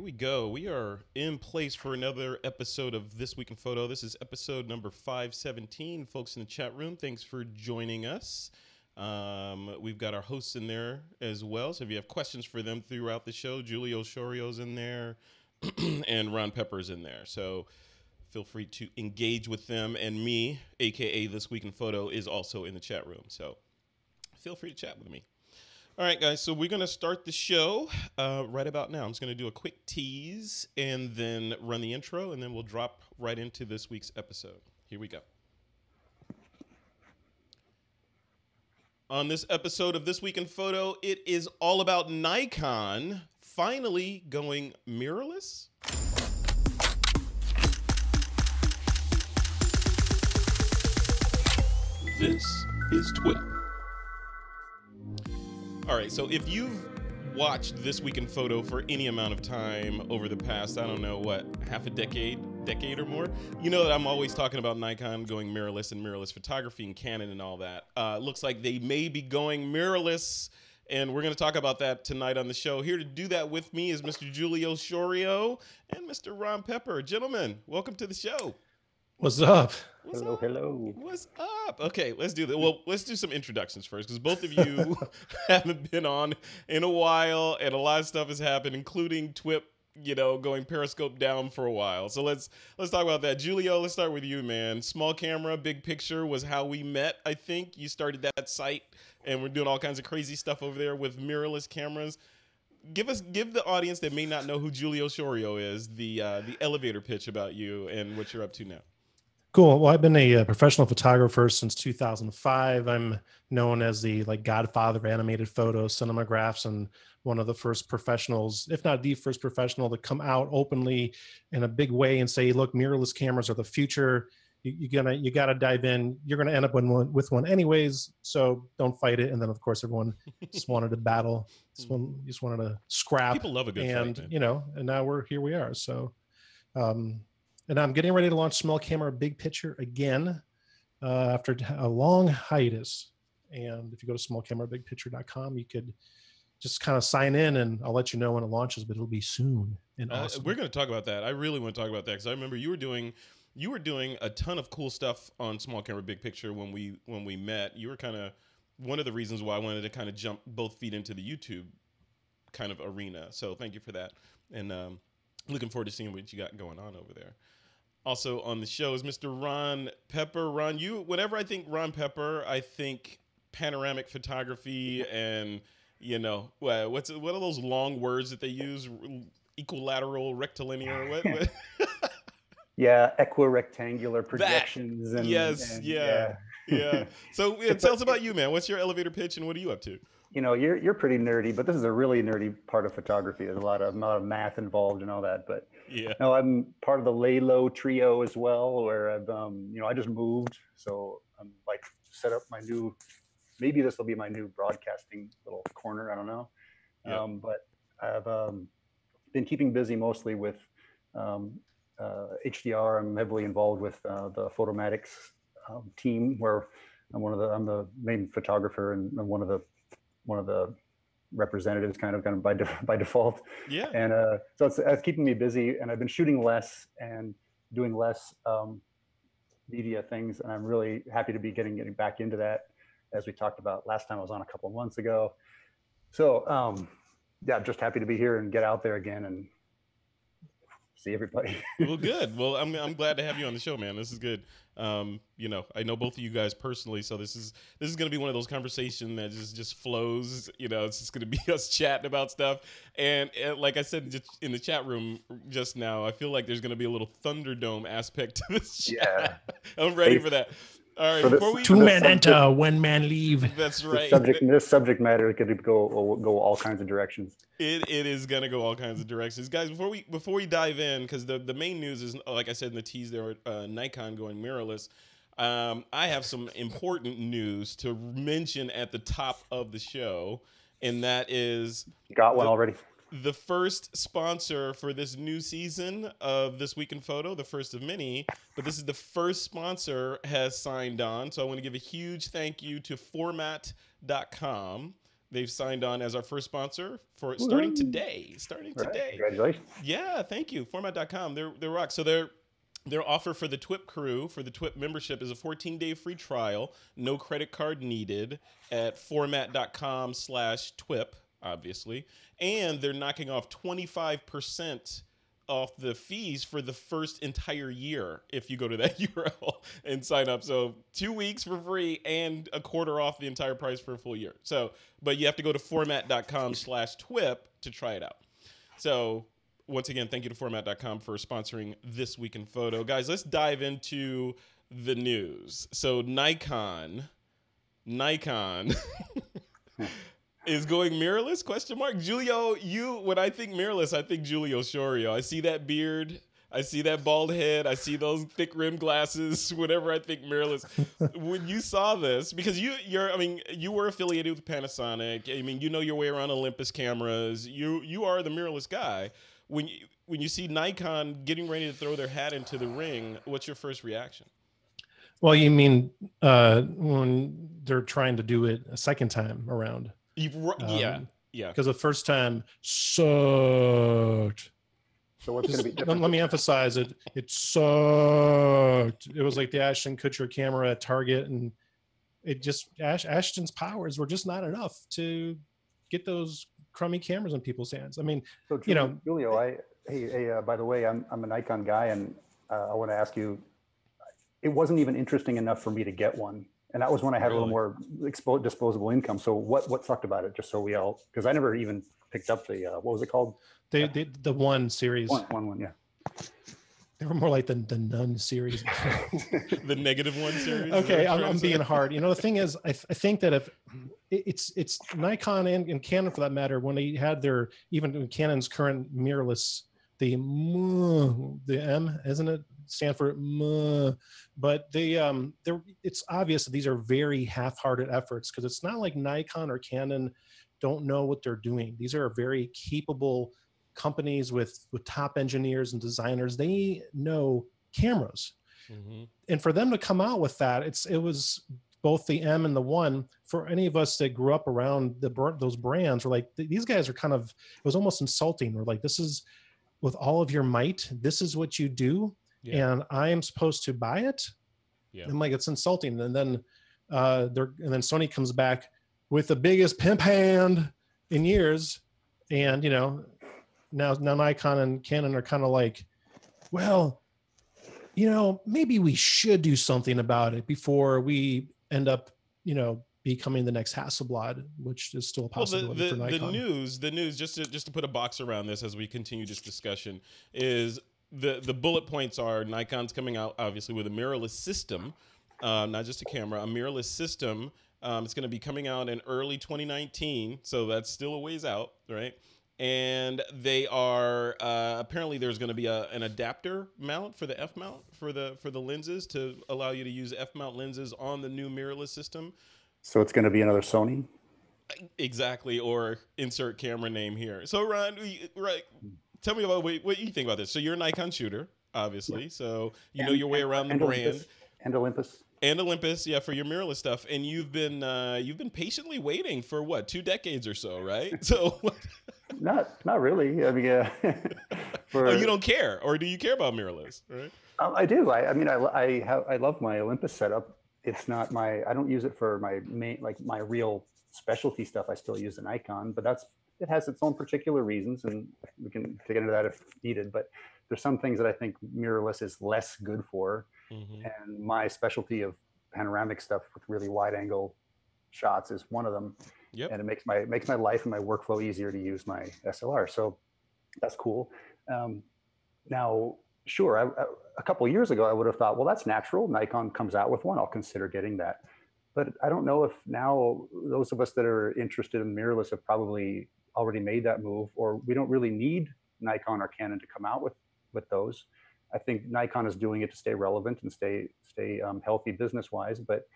here we go. We are in place for another episode of This Week in Photo. This is episode number 517. Folks in the chat room, thanks for joining us. We've got our hosts in there as well. So if you have questions for them throughout the show, Giulio Sciorio's in there and Ron Pepper's in there. So feel free to engage with them. And me, aka This Week in Photo, is also in the chat room. So feel free to chat with me. All right, guys, so we're going to start the show right about now. I'm just going to do a quick tease and then run the intro, and then we'll drop right into this week's episode. Here we go. On this episode of This Week in Photo, it is all about Nikon finally going mirrorless. This is TWiP. All right, so if you've watched This Week in Photo for any amount of time over the past, I don't know, what, half a decade or more, you know that I'm always talking about Nikon going mirrorless and mirrorless photography and Canon and all that. Looks like they may be going mirrorless, and we're going to talk about that tonight on the show. Here to do that with me is Mr. Giulio Sciorio and Mr. Ron Pepper. Gentlemen, welcome to the show. What's up? Hello. What's up? Okay, let's do that. Well, let's do some introductions first, because both of you haven't been on in a while, and a lot of stuff has happened, including TWiP, going Periscope down for a while. So let's talk about that. Giulio, let's start with you, man. Small camera, big picture was how we met. I think you started that site, and we're doing all kinds of crazy stuff over there with mirrorless cameras. Give the audience that may not know who Giulio Sciorio is the elevator pitch about you and what you're up to now. Cool. Well, I've been a professional photographer since 2005. I'm known as the godfather of animated photo cinemagraphs, and one of the first professionals, if not the first professional, to come out openly in a big way and say, look, mirrorless cameras are the future. You gotta dive in. You're gonna end up with one anyways, so don't fight it. And then of course everyone just wanted to battle. Just wanted to scrap. People love a good fight, man. And now here we are. So and I'm getting ready to launch small camera big picture again after a long hiatus. And if you go to smallcamerabigpicture.com, you could just kind of sign in, and I'll let you know when it launches, but it'll be soon and awesome. We're going to talk about that. I really want to talk about that because I remember you were doing a ton of cool stuff on small camera big picture when we met. You were kind of one of the reasons why I wanted to kind of jump both feet into the YouTube kind of arena. So thank you for that. And looking forward to seeing what you got going on over there. Also on the show is Mr. Ron Pepper. Ron, whenever I think Ron Pepper, I think panoramic photography and, what are those long words that they use? Equilateral, rectilinear, what? Yeah, equirectangular projections. Yeah. So tell us about you, man. What's your elevator pitch and what are you up to? You're pretty nerdy, but this is a really nerdy part of photography. There's a lot of math involved and all that, but yeah. No, I'm part of the Lay Low trio as well, where I've I just moved, so I'm set up my new. Maybe this will be my new broadcasting little corner. I don't know, but I've been keeping busy mostly with HDR. I'm heavily involved with the Photomatics team, where I'm the main photographer and I'm one of the representatives kind of by default. Yeah. And so it's keeping me busy, and I've been shooting less and doing less media things, and I'm really happy to be getting back into that, as we talked about last time I was on a couple of months ago. So I'm just happy to be here and get out there again and see everybody. Well, good. Well, I'm glad to have you on the show, man. This is good. I know both of you guys personally, so this is going to be one of those conversations that just flows. It's just going to be us chatting about stuff. And like I said just in the chat room just now, I feel like there's going to be a little Thunderdome aspect to this chat. Yeah. I'm ready for that. All right, two men enter, one man leave. That's right. This subject matter could go all kinds of directions. It is gonna go all kinds of directions, guys. Before we dive in, because the main news is, like I said in the tease, there Nikon going mirrorless. I have some important news to mention at the top of the show, and that is you got one already. The first sponsor for this new season of This Week in Photo, the first of many, but this is the first sponsor has signed on. So I want to give a huge thank you to format.com. They've signed on as our first sponsor for starting today. Congratulations. Yeah, thank you. Format.com. They're rock. So their offer for the TWiP crew, for the TWiP membership, is a 14-day free trial, no credit card needed, at format.com/TWiP, obviously. And they're knocking off 25% off the fees for the first entire year if you go to that URL and sign up. So 2 weeks for free and a quarter off the entire price for a full year. So, but you have to go to format.com/TWiP to try it out. So once again, thank you to format.com for sponsoring This Week in Photo. Guys, let's dive into the news. So Nikon is going mirrorless, question mark? Giulio, when I think mirrorless, I think Giulio Sciorio. I see that beard, I see that bald head, I see those thick rimmed glasses, whenever I think mirrorless. When you saw this, because you were affiliated with Panasonic, I mean, you know your way around Olympus cameras, you are the mirrorless guy. When you see Nikon getting ready to throw their hat into the ring, what's your first reaction? Well, you mean when they're trying to do it a second time around? Yeah. Because the first time sucked. So what's going to be different? Let me emphasize it. It sucked. It was like the Ashton Kutcher camera at Target, and it just Ashton's powers were just not enough to get those crummy cameras in people's hands. I mean, so Giulio, by the way, I'm a Nikon guy, and I want to ask you. It wasn't even interesting enough for me to get one. And that was when I had a little more disposable income. So what sucked about it? Just so we all, because I never even picked up the, what was it called? The one series. One, yeah. They were more like the Nun series. The -1 series. Okay, I'm being hard. You know, the thing is, I think that if it's Nikon and Canon for that matter, when they had their, even Canon's current mirrorless, the M, isn't it? Stand for but it's obvious that these are very half-hearted efforts, because it's not like Nikon or Canon don't know what they're doing. These are very capable companies with top engineers and designers. They know cameras. Mm-hmm. And for them to come out with that, it was both the M and the 1. For any of us that grew up around those brands, were like, these guys are kind of, it was almost insulting. We're like, this is, with all of your might, this is what you do. Yeah. And I am supposed to buy it. Yeah. I'm like, it's insulting. And then Sony comes back with the biggest pimp hand in years. And, you know, now Nikon and Canon are kind of like, well, you know, maybe we should do something about it before we end up, you know, becoming the next Hasselblad, which is still a possibility for Nikon. The news, just to put a box around this as we continue this discussion, is the bullet points are Nikon's coming out obviously with a mirrorless system, not just a camera, a mirrorless system. It's going to be coming out in early 2019, so that's still a ways out, right? And they are apparently there's going to be an adapter mount for the F mount for the lenses to allow you to use F mount lenses on the new mirrorless system. So it's going to be another Sony? Exactly, or insert camera name here. So Ron, tell me about what you think about this. So you're a Nikon shooter, obviously. Yeah. So you know your way around the brand. Olympus. And Olympus, yeah, for your mirrorless stuff. And you've been patiently waiting for what, 2 decades or so, right? So not really. I mean, you don't care, or do you care about mirrorless? Right? I do. I love my Olympus setup. It's not I don't use it for my main, like my real specialty stuff. I still use the Nikon, but it has its own particular reasons, and we can dig into that if needed. But there's some things that I think mirrorless is less good for. Mm-hmm. And my specialty of panoramic stuff with really wide angle shots is one of them. Yep. And it makes my life and my workflow easier to use my SLR. So that's cool. Now, sure, a couple of years ago, I would have thought, well, that's natural. Nikon comes out with one. I'll consider getting that. But I don't know if now those of us that are interested in mirrorless have probably already made that move, or we don't really need Nikon or Canon to come out with those. I think Nikon is doing it to stay relevant and stay healthy business-wise, but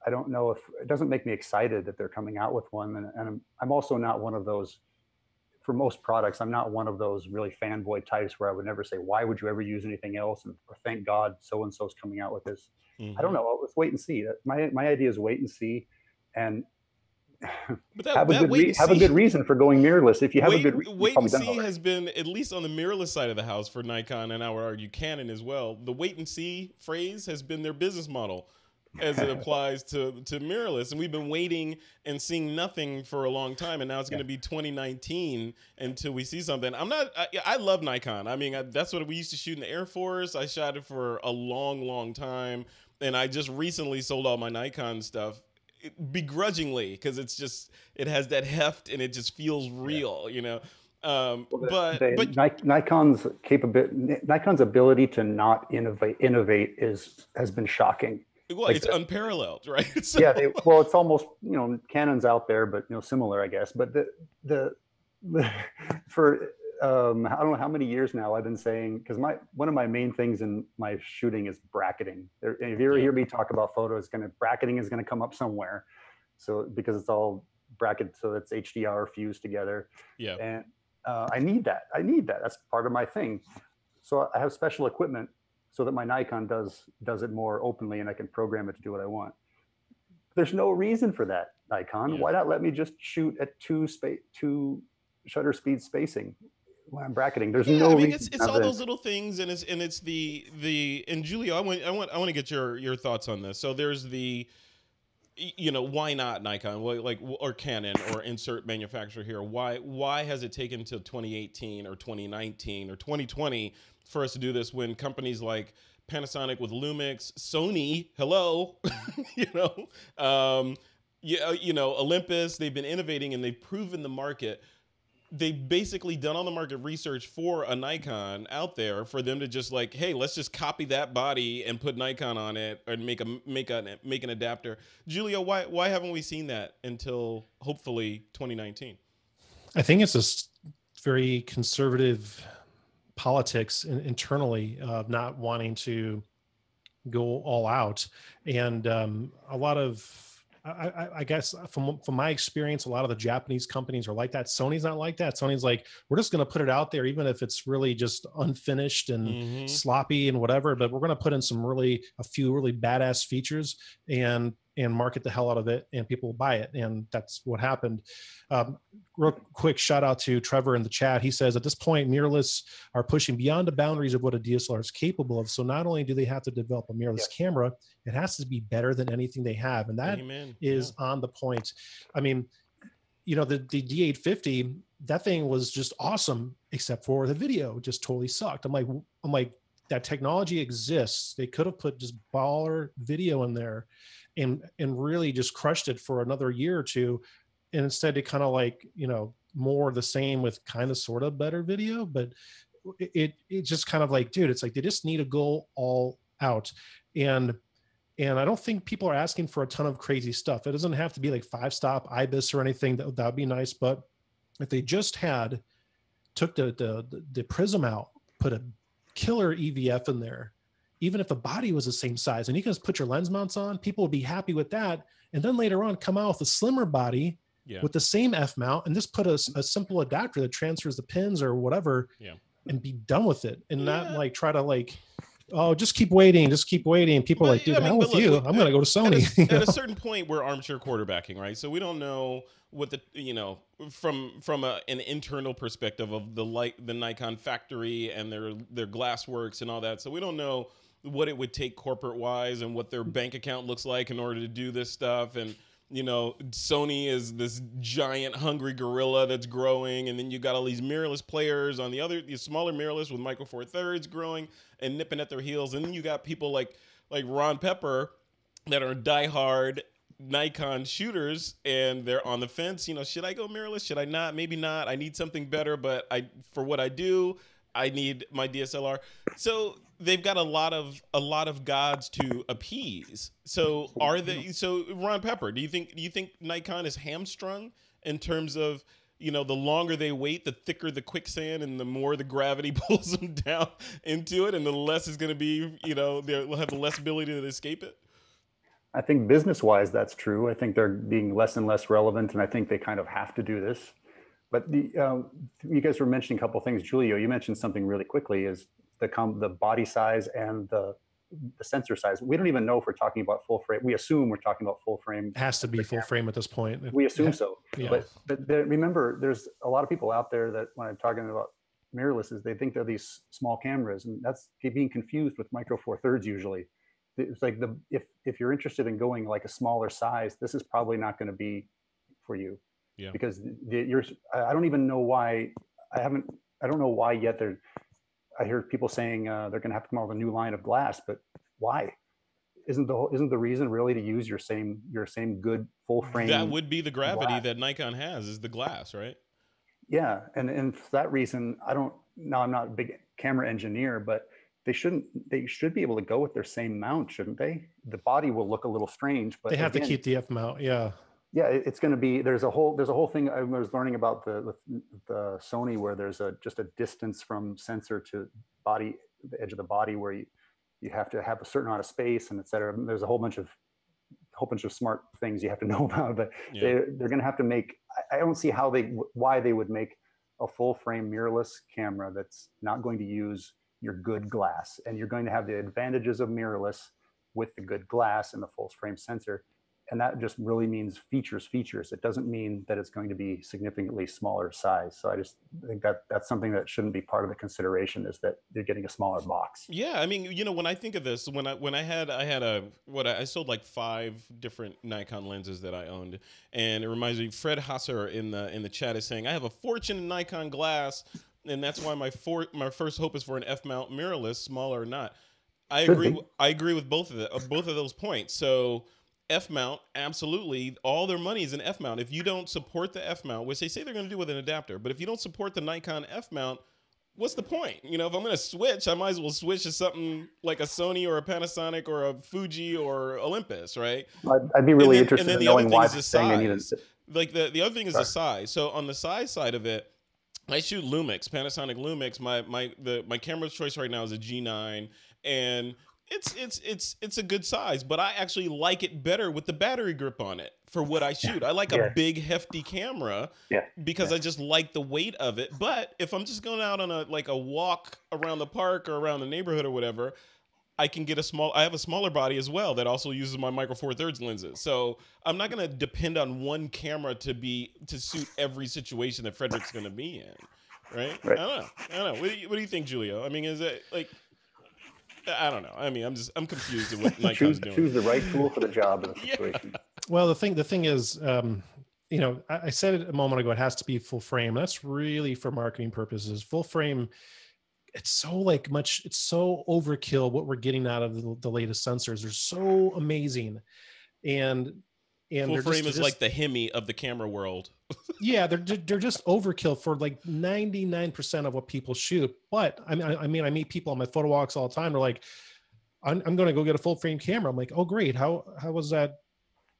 I don't know if it doesn't make me excited that they're coming out with one. And I'm also not one of those, for most products, I'm not one of those really fanboy types where I would never say, why would you ever use anything else? Or thank God so-and-so's coming out with this. Mm-hmm. I don't know. Let's wait and see. My idea is wait and see. And But have a that good wait and have a see, good reason for going mirrorless. If you have a good reason, you've wait probably and done it see already. has been, at least on the mirrorless side of the house for Nikon, and I would argue Canon as well. The wait and see phrase has been their business model as it applies to mirrorless, and we've been waiting and seeing nothing for a long time, and now it's going to be 2019 until we see something. I love Nikon. I mean, that's what we used to shoot in the Air Force. I shot it for a long time, and I just recently sold all my Nikon stuff, begrudgingly, because it has that heft and it just feels real, you know. Nikon's Nikon's ability to not innovate has been shocking. Well, Like it's unparalleled, right? So, yeah, well, it's almost, you know, Canon's out there, but, you know, similar, I guess. But for I don't know how many years now I've been saying, because one of my main things in my shooting is bracketing. If you ever hear me talk about photos, bracketing is going to come up somewhere. So because it's all bracketed, so it's HDR fused together. Yeah. And I need that. That's part of my thing. So I have special equipment so that my Nikon does it more openly, and I can program it to do what I want. There's no reason for that, Nikon. Yeah. Why not let me just shoot at two shutter speed spacing when I'm bracketing? There's no reason. It's all those little things, and it's the and Giulio, I want to get your thoughts on this. So there's the, you know, why not Nikon, or Canon, or insert manufacturer here? Why has it taken till 2018 or 2019 or 2020 for us to do this, when companies like Panasonic with Lumix, Sony, hello, you know, Olympus, they've been innovating and they've proven the market. They've basically done all the market research for a Nikon out there for them to just like, hey, let's just copy that body and put Nikon on it, and make an adapter. Giulio, why haven't we seen that until hopefully 2019? I think it's just very conservative politics internally of not wanting to go all out, and a lot of, I guess from my experience, a lot of the Japanese companies are like that. Sony's not like that. Sony's like, we're just going to put it out there, even if it's really just unfinished and sloppy and whatever, but we're going to put in a few really badass features and market the hell out of it, and people will buy it. And that's what happened. Real quick shout out to Trevor in the chat. He says, at this point, mirrorless are pushing beyond the boundaries of what a DSLR is capable of. So not only do they have to develop a mirrorless camera, it has to be better than anything they have. And that is on the point. I mean, you know, the D850, that thing was just awesome, except for the video just totally sucked. I'm like, that technology exists. They could have put just baller video in there and really just crushed it for another year or two. And instead it kind of like, you know, more the same with kind of sort of better video, but it just kind of like, dude, it's like they just need to go all out. And I don't think people are asking for a ton of crazy stuff. It doesn't have to be like 5-stop IBIS or anything. That'd be nice. But if they just took the prism out, put a killer EVF in there, even if the body was the same size, and you can just put your lens mounts on, people would be happy with that. And then later on come out with a slimmer body with the same F mount, and just put a simple adapter that transfers the pins or whatever, and be done with it, and not like try to like, oh, just keep waiting. People are like, dude, hell with you. I'm going to go to Sony. At a certain point, we're armchair quarterbacking, right? So we don't know what the, you know, from an internal perspective of the Nikon factory and their glass works and all that. So we don't know what it would take corporate wise and what their bank account looks like in order to do this stuff. And, you know, Sony is this giant hungry gorilla that's growing, and then you got all these mirrorless players on these smaller mirrorless with micro four thirds growing and nipping at their heels, and then you got people like Ron Pepper that are diehard Nikon shooters, and they're on the fence. You know, should I go mirrorless? Should I not? Maybe not. I need something better, but for what I do, I need my DSLR. So they've got a lot of gods to appease. So so Ron Pepper, do you think Nikon is hamstrung in terms of, you know, the longer they wait, the thicker the quicksand and the more the gravity pulls them down into it, and the less is going to be, you know, they'll have the less ability to escape it? I think business-wise, that's true. I think they're being less and less relevant, and I think they kind of have to do this. But you guys were mentioning a couple of things. Giulio, you mentioned something really quickly, is the body size and the the sensor size. We don't even know if we're talking about full frame. We assume we're talking about full frame. It has to be full frame at this point. We assume so. Yeah. But remember, there's a lot of people out there that when I'm talking about mirrorlesses, they think they're these small cameras, and that's being confused with micro four thirds usually. It's like if you're interested in going like a smaller size, this is probably not going to be for you. Yeah. Because I don't even know why. I don't know why yet. I hear people saying they're going to have to come out with a new line of glass, but why? Isn't the reason really to use your same good full frame? That would be the gravity glass that Nikon has, is the glass, right? Yeah, and for that reason, I'm not a big camera engineer, but they should be able to go with their same mount, shouldn't they? The body will look a little strange, but they have to keep the F mount. Yeah. Yeah, it's going to be, there's a whole thing I was learning about the Sony, where there's just a distance from sensor to body, the edge of the body, where you have to have a certain amount of space and et cetera. There's a whole bunch of smart things you have to know about, but they're going to have to make, I don't see why they would make a full frame mirrorless camera that's not going to use your good glass, and you're going to have the advantages of mirrorless with the good glass and the full frame sensor. And that just really means features. It doesn't mean that it's going to be significantly smaller size. So I just think that's something that shouldn't be part of the consideration, is that you're getting a smaller box. Yeah, I mean, when I think of this, I sold like 5 different Nikon lenses that I owned, and it reminds me, Fred Hasser in the chat is saying, I have a fortune in Nikon glass, and that's why my first hope is for an F mount mirrorless, smaller or not. I agree with both of those points. So F mount, absolutely. All their money is in F mount. If you don't support the F mount, which they say they're going to do with an adapter, but if you don't support the Nikon F mount, what's the point? If I'm going to switch, I might as well switch to something like a Sony or a Panasonic or a Fuji or Olympus, right? I'd be really interested in knowing why they're saying they need it. Like the other thing is the size. So on the size side of it, I shoot Lumix, Panasonic Lumix. My camera of choice right now is a G9, and it's a good size, but I actually like it better with the battery grip on it for what I shoot. I like a big hefty camera because I just like the weight of it. But if I'm just going out on a walk around the park or around the neighborhood or whatever, I can get I have a smaller body as well that also uses my micro four thirds lenses. So I'm not going to depend on one camera to suit every situation that Frederick's going to be in. Right? I don't know. What do you think, Giulio? I mean, is it like, I don't know. I mean, I'm confused at what Nikon's doing. Choose the right tool for the job in the situation. Well, the thing is, I said it a moment ago, it has to be full frame. That's really for marketing purposes. Full frame, it's so overkill what we're getting out of the latest sensors. They're so amazing. And full frame is like the Hemi of the camera world. Yeah, they're just overkill for like 99% of what people shoot. But I meet people on my photo walks all the time. They're like, I'm going to go get a full frame camera. I'm like, oh great, how was that?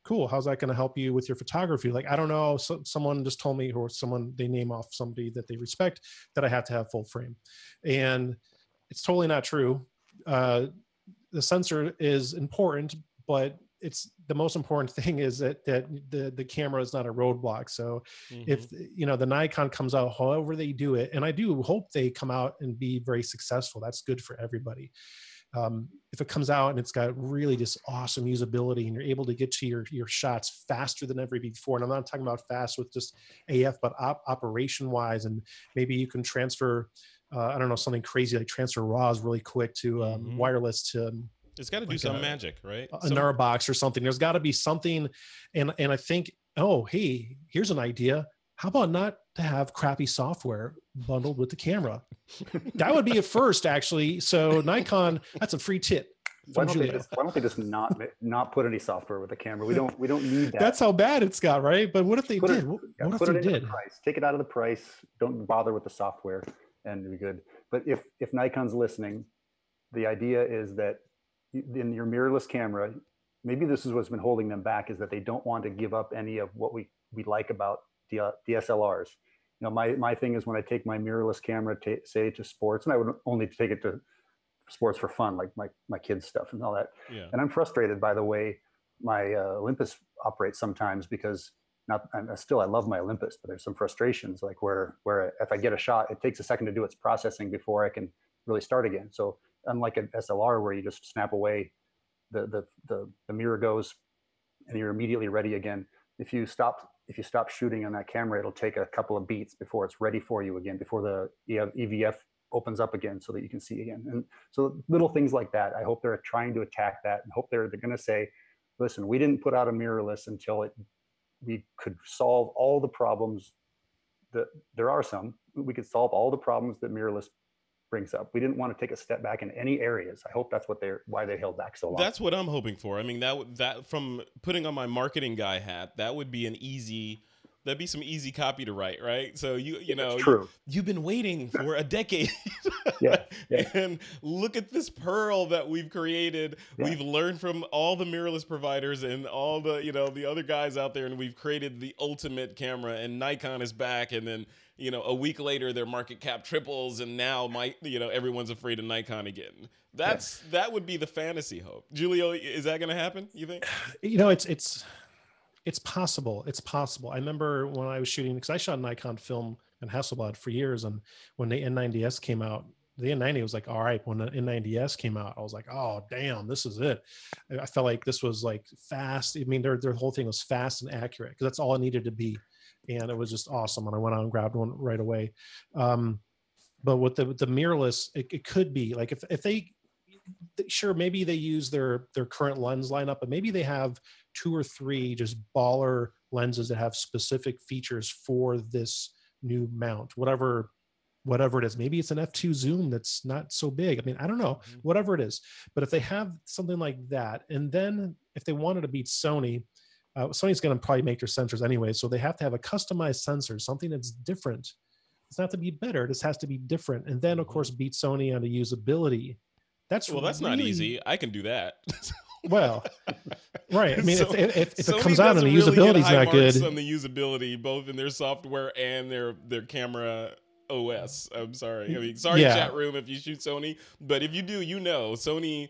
Cool. How's that going to help you with your photography? Like, I don't know. Someone just told me, or they name off somebody that they respect, that I have to have full frame, and it's totally not true. The sensor is important, but it's the most important thing is that the camera is not a roadblock. So if the Nikon comes out, however they do it, and I do hope they come out and be very successful, that's good for everybody. If it comes out and it's got really just awesome usability and you're able to get to your shots faster than ever before, and I'm not talking about fast with just AF, but operation wise, and maybe you can transfer, I don't know, something crazy like transfer RAWs really quick to wireless to. It's got to do some magic, right? A Narbox or something. There's got to be something, and I think, oh, hey, here's an idea. How about not to have crappy software bundled with the camera? That would be a first, actually. So Nikon, that's a free tip. Why don't they just not put any software with the camera? We don't need that. That's how bad it's got, right? But what if they did? What if they did? Take it out of the price. Don't bother with the software, and it'll be good. But if Nikon's listening, the idea is that in your mirrorless camera, maybe this is what's been holding them back, is that they don't want to give up any of what we like about DSLRs. My thing is when I take my mirrorless camera, say to sports, and I would only take it to sports for fun, like my kids' stuff and all that. Yeah. And I'm frustrated by the way my Olympus operates sometimes, because I love my Olympus, but there's some frustrations, like where if I get a shot, it takes a second to do its processing before I can really start again. So unlike an SLR where you just snap away, the mirror goes and you're immediately ready again. If you stop shooting on that camera, it'll take a couple of beats before it's ready for you again, before the EVF opens up again so that you can see again. And so little things like that, I hope they're trying to attack that, and hope they're going to say, listen, we didn't put out a mirrorless until we could solve all the problems that there are some. We could solve all the problems that mirrorless brings up. We didn't want to take a step back in any areas. I hope that's why they held back so long. That's what I'm hoping for. I mean, that from putting on my marketing guy hat, that would be that'd be some easy copy to write, right? So you know, true. You've been waiting for a decade. Yeah. And look at this pearl that we've created. Yeah. We've learned from all the mirrorless providers and all the, the other guys out there, and we've created the ultimate camera, and Nikon is back. And then, a week later their market cap triples, and now everyone's afraid of Nikon again. That would be the fantasy hope. Giulio, is that going to happen, you think? It's possible. It's possible. I remember when I was shooting, because I shot Nikon film and Hasselblad for years, and when the N90S came out, the N90 was like, all right. When the N90S came out, I was like, oh, damn, this is it. I felt like this was like fast. I mean, their whole thing was fast and accurate, because that's all it needed to be. And it was just awesome. And I went out and grabbed one right away. But with the mirrorless, it could be like if they, sure, maybe they use their current lens lineup, but maybe they have 2 or 3 just baller lenses that have specific features for this new mount, whatever it is. Maybe it's an f2 zoom that's not so big. I mean, I don't know, whatever it is. But if they have something like that, and then if they wanted to beat Sony, Sony's going to probably make their sensors anyway, so they have to have a customized sensor, something that's different. It's not to be better, this has to be different. And then, of course, beat Sony on the usability. That's not easy. I can do that. Well, right. I mean, so, if it Sony comes out and the really usability's not good, on the usability, both in their software and their camera OS. I'm sorry. I mean, chat room if you shoot Sony, but if you do, Sony,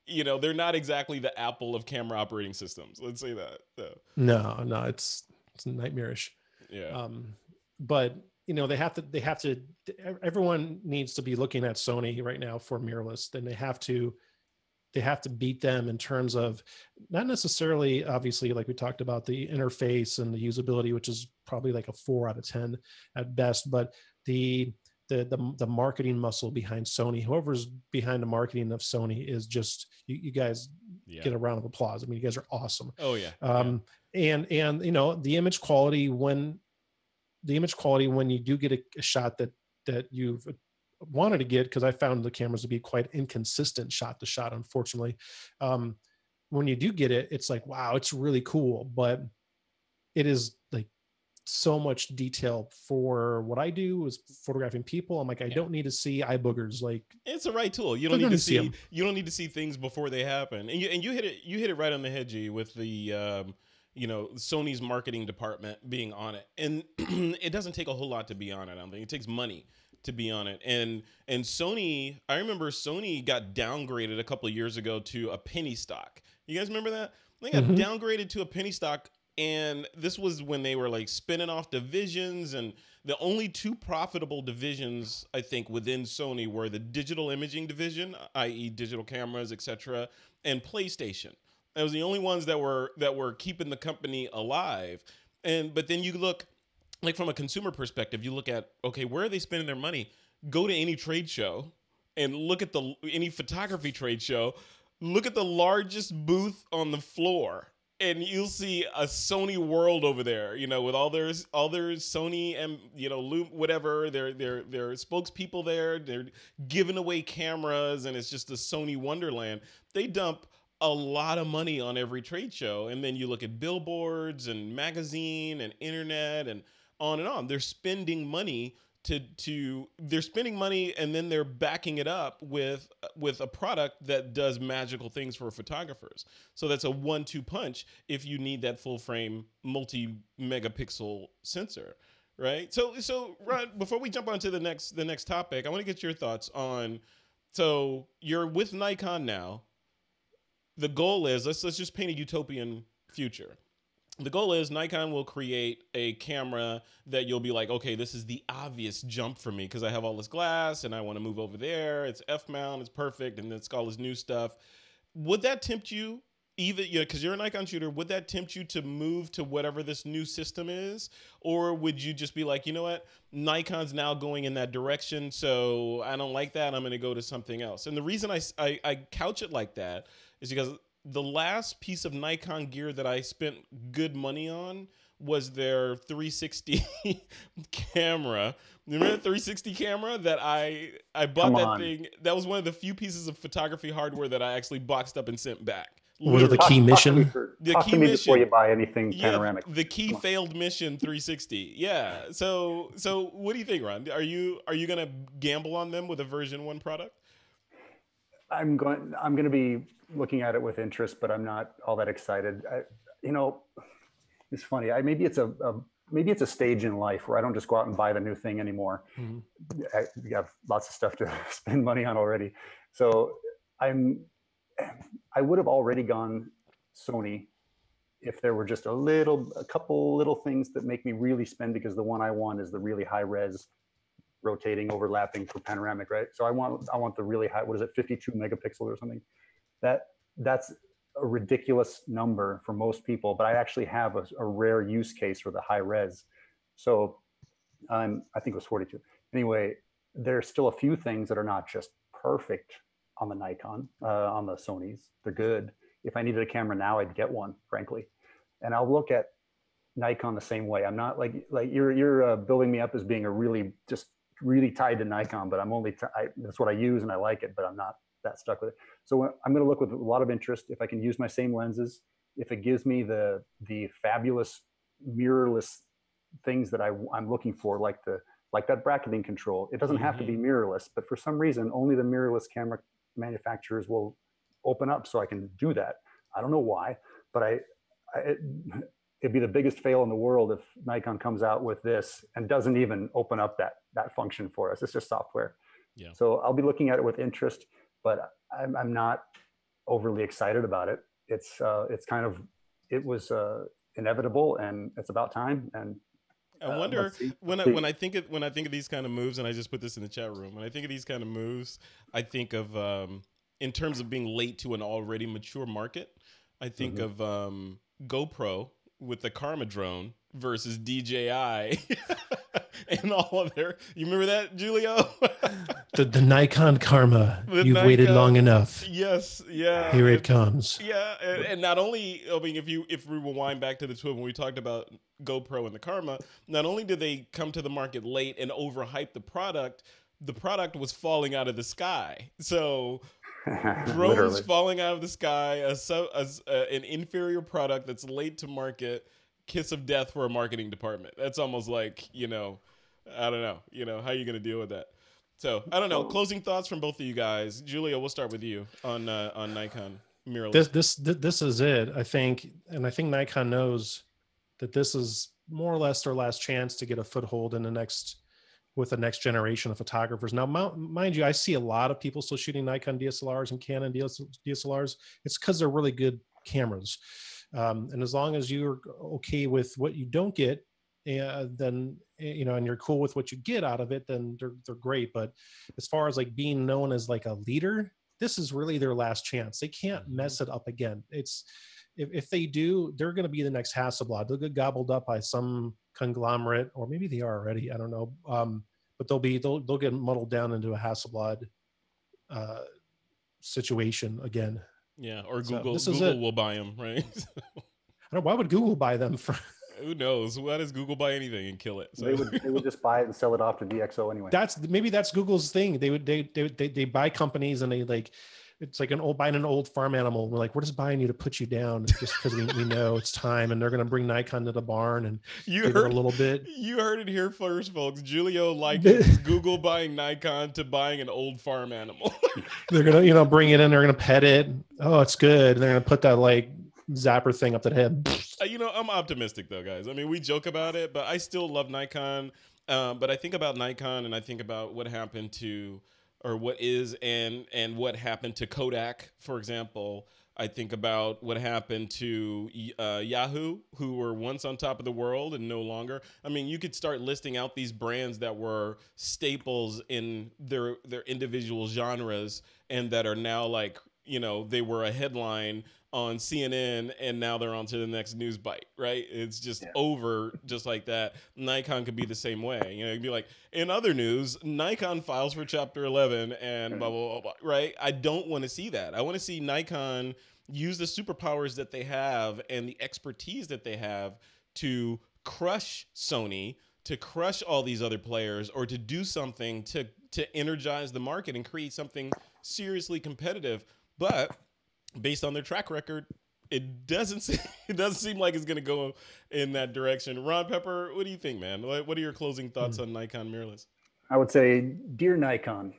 they're not exactly the Apple of camera operating systems. Let's say that. So. No, it's nightmarish. Yeah. But they have to. Everyone needs to be looking at Sony right now for mirrorless. Then they have to beat them in terms of not necessarily, obviously, like we talked about, the interface and the usability, which is probably like a 4 out of 10 at best, but the marketing muscle behind Sony, whoever's behind the marketing of Sony, is just, you guys get a round of applause. I mean, you guys are awesome. Oh yeah. And the image quality when you do get a shot that you've wanted to get, because I found the cameras to be quite inconsistent shot to shot, unfortunately. When you do get it, it's like, wow, it's really cool, but it is like so much detail for what I do is photographing people. I'm like, I don't need to see eye boogers. Like, it's the right tool. You don't need to see them. You don't need to see things before they happen. And you hit it right on the head, G, with the Sony's marketing department being on it. And it doesn't take a whole lot to be on it. I don't think it takes money to be on it. And Sony, I remember Sony got downgraded a couple of years ago to a penny stock. You guys remember that? They got downgraded to a penny stock. And this was when they were like spinning off divisions, and the only 2 profitable divisions, I think, within Sony were the digital imaging division, i.e. digital cameras, etc., and PlayStation. That was the only ones that were keeping the company alive. But then you look, like, from a consumer perspective, you look at, okay, where are they spending their money? Go to any trade show and look at any photography trade show. Look at the largest booth on the floor, and you'll see a Sony world over there, with all their Sony and whatever, their spokespeople there. They're giving away cameras, and it's just a Sony wonderland. They dump a lot of money on every trade show, and then you look at billboards and magazine and internet and on. They're spending money they're spending money, and then they're backing it up with a product that does magical things for photographers. So that's a 1-2 punch if you need that full frame multi-megapixel sensor, right? So Ron, before we jump on to the next topic, I want to get your thoughts on, so you're with Nikon now. The goal is, let's just paint a utopian future. the goal is Nikon will create a camera that you'll be like, okay, this is the obvious jump for me because I have all this glass and I want to move over there. It's F-mount, it's perfect, and it's got all this new stuff. Would that tempt you, even, because you're a Nikon shooter, would that tempt you to move to whatever this new system is? Or would you just be like, you know what, Nikon's now going in that direction, so I don't like that, I'm going to go to something else? And the reason I couch it like that is because the last piece of Nikon gear that I spent good money on was their 360 camera. Remember the 360 camera that I bought that thing? That was one of the few pieces of photography hardware that I actually boxed up and sent back. Was it the key mission? Talk to me before you buy anything panoramic. The key failed mission 360. Yeah. So what do you think, Ron? Are you gonna gamble on them with a version 1 product? I'm going to be looking at it with interest, but I'm not all that excited. It's funny. Maybe it's a stage in life where I don't just go out and buy the new thing anymore. Mm-hmm. I have lots of stuff to spend money on already. So I would have already gone Sony if there were just a couple little things that make me really spend, because the one I want is the really high res rotating, overlapping for panoramic, right? So I want the really high, what is it, 52 megapixel or something? That's a ridiculous number for most people, but I actually have a rare use case for the high res. So I think it was 42. Anyway, there's still a few things that are not just perfect on the Nikon, on the Sonys. They're good. If I needed a camera now, I'd get one, frankly. And I'll look at Nikon the same way. I'm not like you're building me up as being really tied to Nikon, but that's what I use and I like it, but I'm not that stuck with it. So I'm going to look with a lot of interest if I can use my same lenses, if it gives me the fabulous mirrorless things that I'm looking for, like that bracketing control. It doesn't have to be mirrorless, but for some reason, only the mirrorless camera manufacturers will open up so I can do that. I don't know why, but it'd be the biggest fail in the world if Nikon comes out with this and doesn't even open up that function for us. It's just software. Yeah. So I'll be looking at it with interest, but I'm not overly excited about it. It was inevitable, and it's about time. And I wonder when I think of these kind of moves, and I just put this in the chat room. When I think of these kind of moves, I think of in terms of being late to an already mature market. I think of GoPro with the Karma drone versus DJI and all of their. You remember that, Giulio? the Nikon Karma. You've waited long enough. Yes, yeah. Here it comes. Yeah, and not only, I mean, if we rewind back to the TWiP when we talked about GoPro and the Karma, not only did they come to the market late and overhype the product was falling out of the sky. So drones falling out of the sky, an inferior product that's late to market, kiss of death for a marketing department. That's almost like, I don't know, how are you going to deal with that? So I don't know. Closing thoughts from both of you guys. Giulio, we'll start with you on Nikon mirrorless. This is it, I think, and I think Nikon knows that this is more or less their last chance to get a foothold in the next generation of photographers. Now, mind you, I see a lot of people still shooting Nikon DSLRs and Canon DSLRs. It's because they're really good cameras, and as long as you're okay with what you don't get, then and you're cool with what you get out of it, then they're great. But as far as like being known as like a leader, this is really their last chance. They can't mess it up again. It's if they do, they're going to be the next Hasselblad. They'll get gobbled up by some conglomerate, or maybe they are already. I don't know. But they'll get muddled down into a Hasselblad situation again. Yeah, or Google will buy them, right? I don't know, why would Google buy them for? Who knows? Why does Google buy anything and kill it? So. They would just buy it and sell it off to DxO anyway. That's Google's thing. They buy companies and they like, it's like buying an old farm animal. We're like, we're just buying you to put you down just because we know it's time, and they're going to bring Nikon to the barn and give it a little bit. You heard it here first, folks. Giulio likens Google buying Nikon to buying an old farm animal. They're going to, bring it in. They're going to pet it. Oh, it's good. And they're going to put that like zapper thing up the head. I'm optimistic though, guys. I mean, we joke about it, but I still love Nikon. But I think about Nikon and I think about what happened to, or what is and what happened to Kodak, for example. I think about what happened to Yahoo, who were once on top of the world and no longer. I mean, you could start listing out these brands that were staples in their individual genres and that are now like, they were a headline on CNN and now they're on to the next news bite, right? It's just over just like that. Nikon could be the same way. It'd be like, in other news, Nikon files for Chapter 11 and blah, blah, blah, blah, right? I don't want to see that. I want to see Nikon use the superpowers that they have and the expertise that they have to crush Sony, to crush all these other players, or to do something to energize the market and create something seriously competitive. But based on their track record, it doesn't seem like it's going to go in that direction. Ron Pepper, what do you think, man? What are your closing thoughts on Nikon mirrorless? I would say, dear Nikon,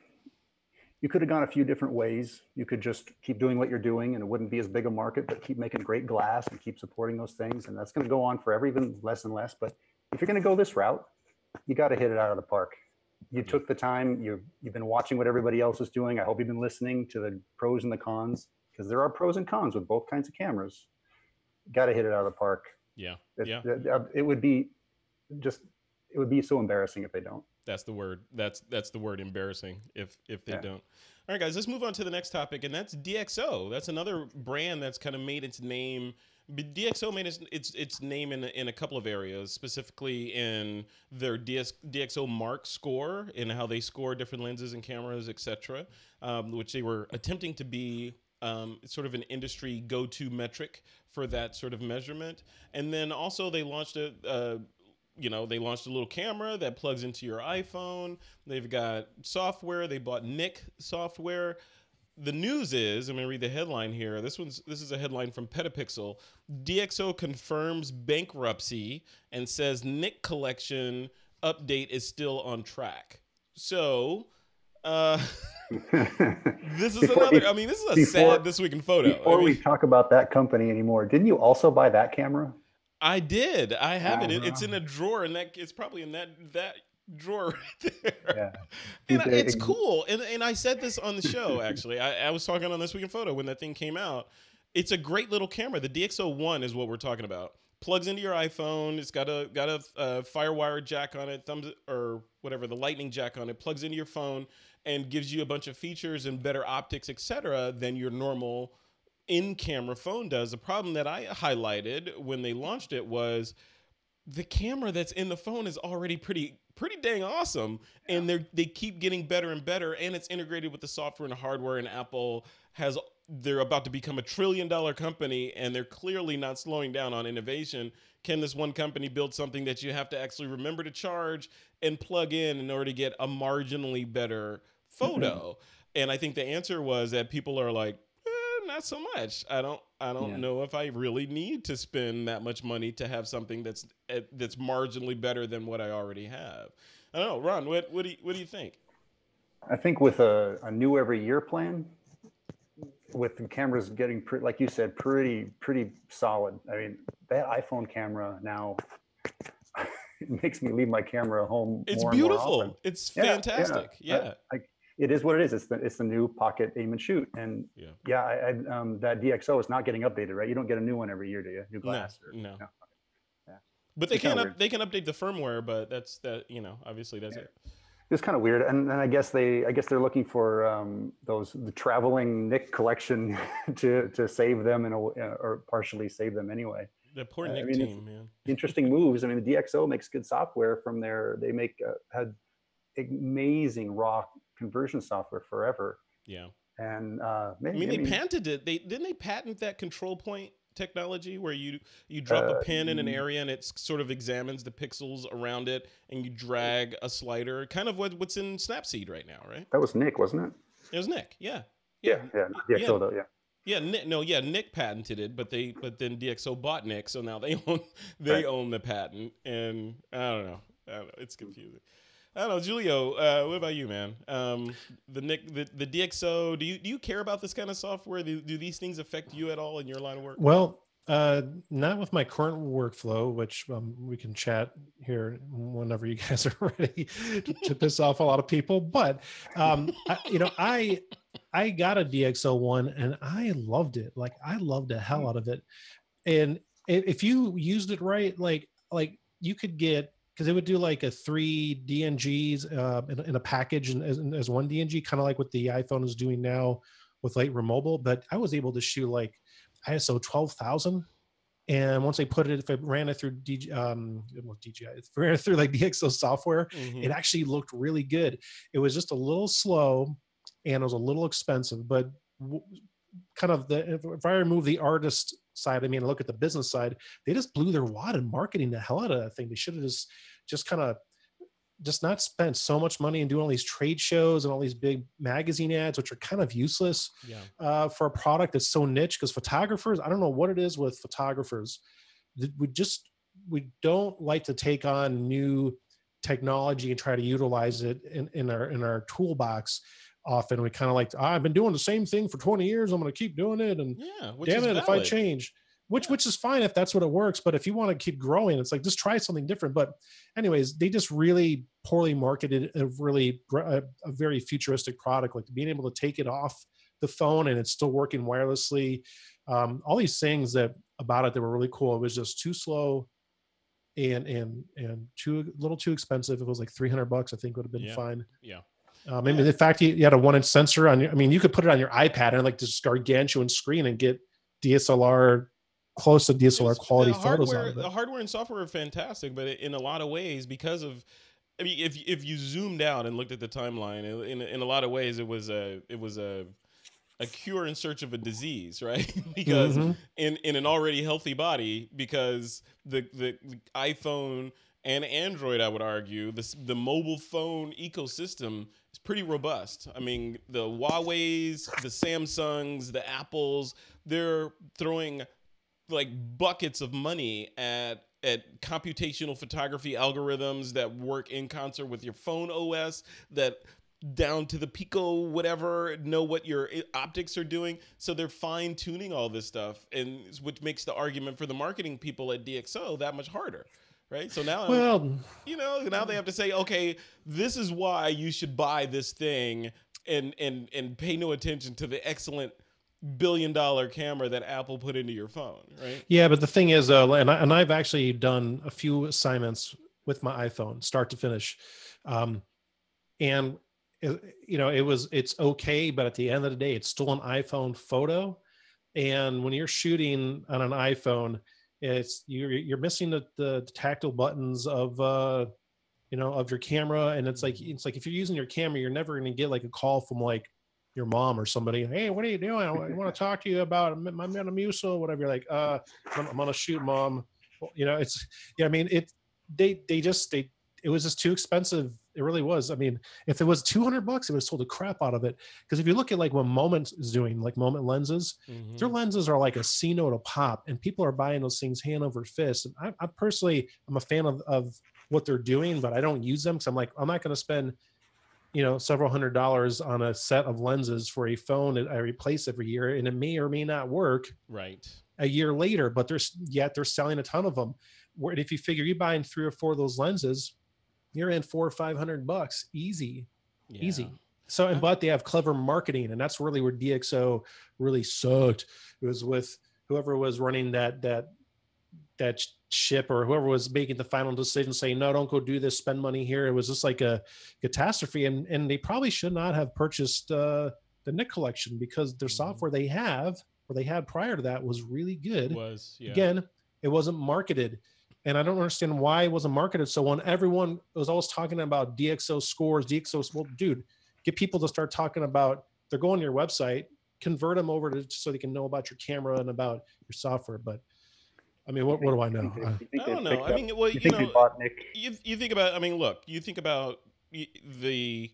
you could have gone a few different ways. You could just keep doing what you're doing and it wouldn't be as big a market, but keep making great glass and keep supporting those things. And that's going to go on forever, even less and less. But if you're going to go this route, you got to hit it out of the park. You took the time, you've been watching what everybody else is doing. I hope you've been listening to the pros and the cons, because there are pros and cons with both kinds of cameras. Got to hit it out of the park. Yeah. It would be so embarrassing if they don't. That's the word. That's the word, embarrassing, if they don't. All right, guys, let's move on to the next topic, and that's DxO. That's another brand that's kind of made its name. DxO made its name in a couple of areas, specifically in their DxO Mark score and how they score different lenses and cameras, etc., which they were attempting to be sort of an industry go-to metric for that sort of measurement. And then also they launched a little camera that plugs into your iPhone. They've got software. They bought Nik software. The news is, I'm going to read the headline here. This is a headline from Petapixel. DxO confirms bankruptcy and says Nik collection update is still on track. So, this is a sad This Week in Photo. Before we talk about that company anymore, didn't you also buy that camera? I did. I have it. It's in a drawer, and it's probably in that drawer right there. Yeah. And it's cool. And I said this on the show, actually. I was talking on This Week in Photo when that thing came out. It's a great little camera. The DxO 1 is what we're talking about. Plugs into your iPhone. It's got a FireWire jack on it, the lightning jack on it. Plugs into your phone and gives you a bunch of features and better optics, etc., than your normal in-camera phone does. The problem that I highlighted when they launched it was the camera that's in the phone is already pretty dang awesome, and they keep getting better and better, and it's integrated with the software and hardware, and Apple they're about to become $1 trillion company, and they're clearly not slowing down on innovation. Can this one company build something that you have to actually remember to charge and plug in order to get a marginally better photo? And I think the answer was that people are like, not so much. I don't know if I really need to spend that much money to have something that's marginally better than what I already have. I don't know, Ron. What do you think? I think with a new every year plan, with the cameras getting like you said, pretty solid. I mean, that iPhone camera now it makes me leave my camera home. It's more beautiful. And more often. It's fantastic. Yeah. It is what it is. It's the new pocket aim and shoot, and that DxO is not getting updated, right? You don't get a new one every year, do you? New glass? No. Yeah. But they can update the firmware, but that's obviously that's it. It's kind of weird, and I guess they're looking for the traveling Nik collection to save them or partially save them anyway. The poor Nik team, man. Interesting moves. I mean, the DxO makes good software from there. They had amazing raw conversion software forever. Yeah. And they patented it. Didn't they patent that control point technology where you drop a pin in an area and it sort of examines the pixels around it and you drag a slider, kind of what's in Snapseed right now, right? That was Nik, wasn't it? It was Nik. Yeah. DxO though, yeah. Yeah, Nik patented it, but then DxO bought Nik, so now they own the patent, and I don't know. It's confusing. I don't know, Giulio. What about you, man? The DxO. Do you care about this kind of software? Do these things affect you at all in your line of work? Well, not with my current workflow, which we can chat here whenever you guys are ready to piss off a lot of people. But I I got a DxO1 and I loved it. Like I loved the hell out of it. And if you used it right, like you could get, because it would do like a 3 DNGs in a package and as one DNG, kind of like what the iPhone is doing now with like Mobile. But I was able to shoot like ISO 12,000. And once I put it, if I ran it through DJI, if I ran it through like DxO software, it actually looked really good. It was just a little slow and it was a little expensive, but kind of if I remove the artist side, I mean, look at the business side, they just blew their wad in marketing the hell out of that thing. They should have just kind of just not spent so much money in doing all these trade shows and all these big magazine ads, which are kind of useless for a product that's so niche. Because photographers, I don't know what it is with photographers, we don't like to take on new technology and try to utilize it in our toolbox. Often we kind of like, I've been doing the same thing for 20 years. I'm going to keep doing it. And damn it, if I change, which is fine if that's what it works. But if you want to keep growing, it's like, just try something different. But anyways, they just really poorly marketed a very futuristic product, like being able to take it off the phone and it's still working wirelessly. All these things about it that were really cool. It was just too slow and too a little too expensive. If it was like $300, I think would have been fine. Yeah. Maybe the fact you had a 1-inch sensor on you could put it on your iPad and like this gargantuan screen and get DSLR close to DSLR quality photos out of it. The hardware and software are fantastic, but in a lot of ways, because of, I mean, if you zoomed out and looked at the timeline, in a lot of ways, it was a cure in search of a disease, right? Because in an already healthy body, because the iPhone and Android, I would argue, the mobile phone ecosystem is pretty robust. I mean, the Huawei's, the Samsungs, the Apples, they're throwing like buckets of money at computational photography algorithms that work in concert with your phone OS, that down to the pico whatever know what your optics are doing. So they're fine tuning all this stuff, and which makes the argument for the marketing people at DxO that much harder. Right. So now, now they have to say, okay, this is why you should buy this thing and pay no attention to the excellent $1 billion camera that Apple put into your phone. Right. Yeah. But the thing is, and I've actually done a few assignments with my iPhone, start to finish. And it's okay. But at the end of the day, it's still an iPhone photo. And when you're shooting on an iPhone, you're missing the tactile buttons of your camera, and it's like if you're using your camera, you're never going to get like a call from like your mom or somebody. Hey, what are you doing? I want to talk to you about my Metamucil, whatever. You're like, I'm gonna shoot, mom. Well, it was just too expensive. It really was. I mean, if it was $200, it would have sold the crap out of it. Because if you look at like what Moment is doing, like Moment lenses, their lenses are like a C note a pop, and people are buying those things hand over fist. And I personally, I'm a fan of what they're doing, but I don't use them because I'm like, I'm not going to spend, several $100s on a set of lenses for a phone that I replace every year, and it may or may not work right a year later. But they're selling a ton of them. Where if you figure you're buying 3 or 4 of those lenses, you're in $400 or $500 easy. So, but they have clever marketing, and that's really where DxO really sucked. It was with whoever was running that ship, or whoever was making the final decision, saying, no, don't go do this, spend money here. It was just like a catastrophe. And they probably should not have purchased the Nik collection, because their software they had prior to that was really good. Again, it wasn't marketed. And I don't understand why it wasn't marketed. So when everyone was always talking about DxO scores, well, dude, get people to start talking about, they're going to your website, convert them over so they can know about your camera and about your software. But I mean, what do I know? I don't know. I mean, well, you think about, I mean, look, you think about the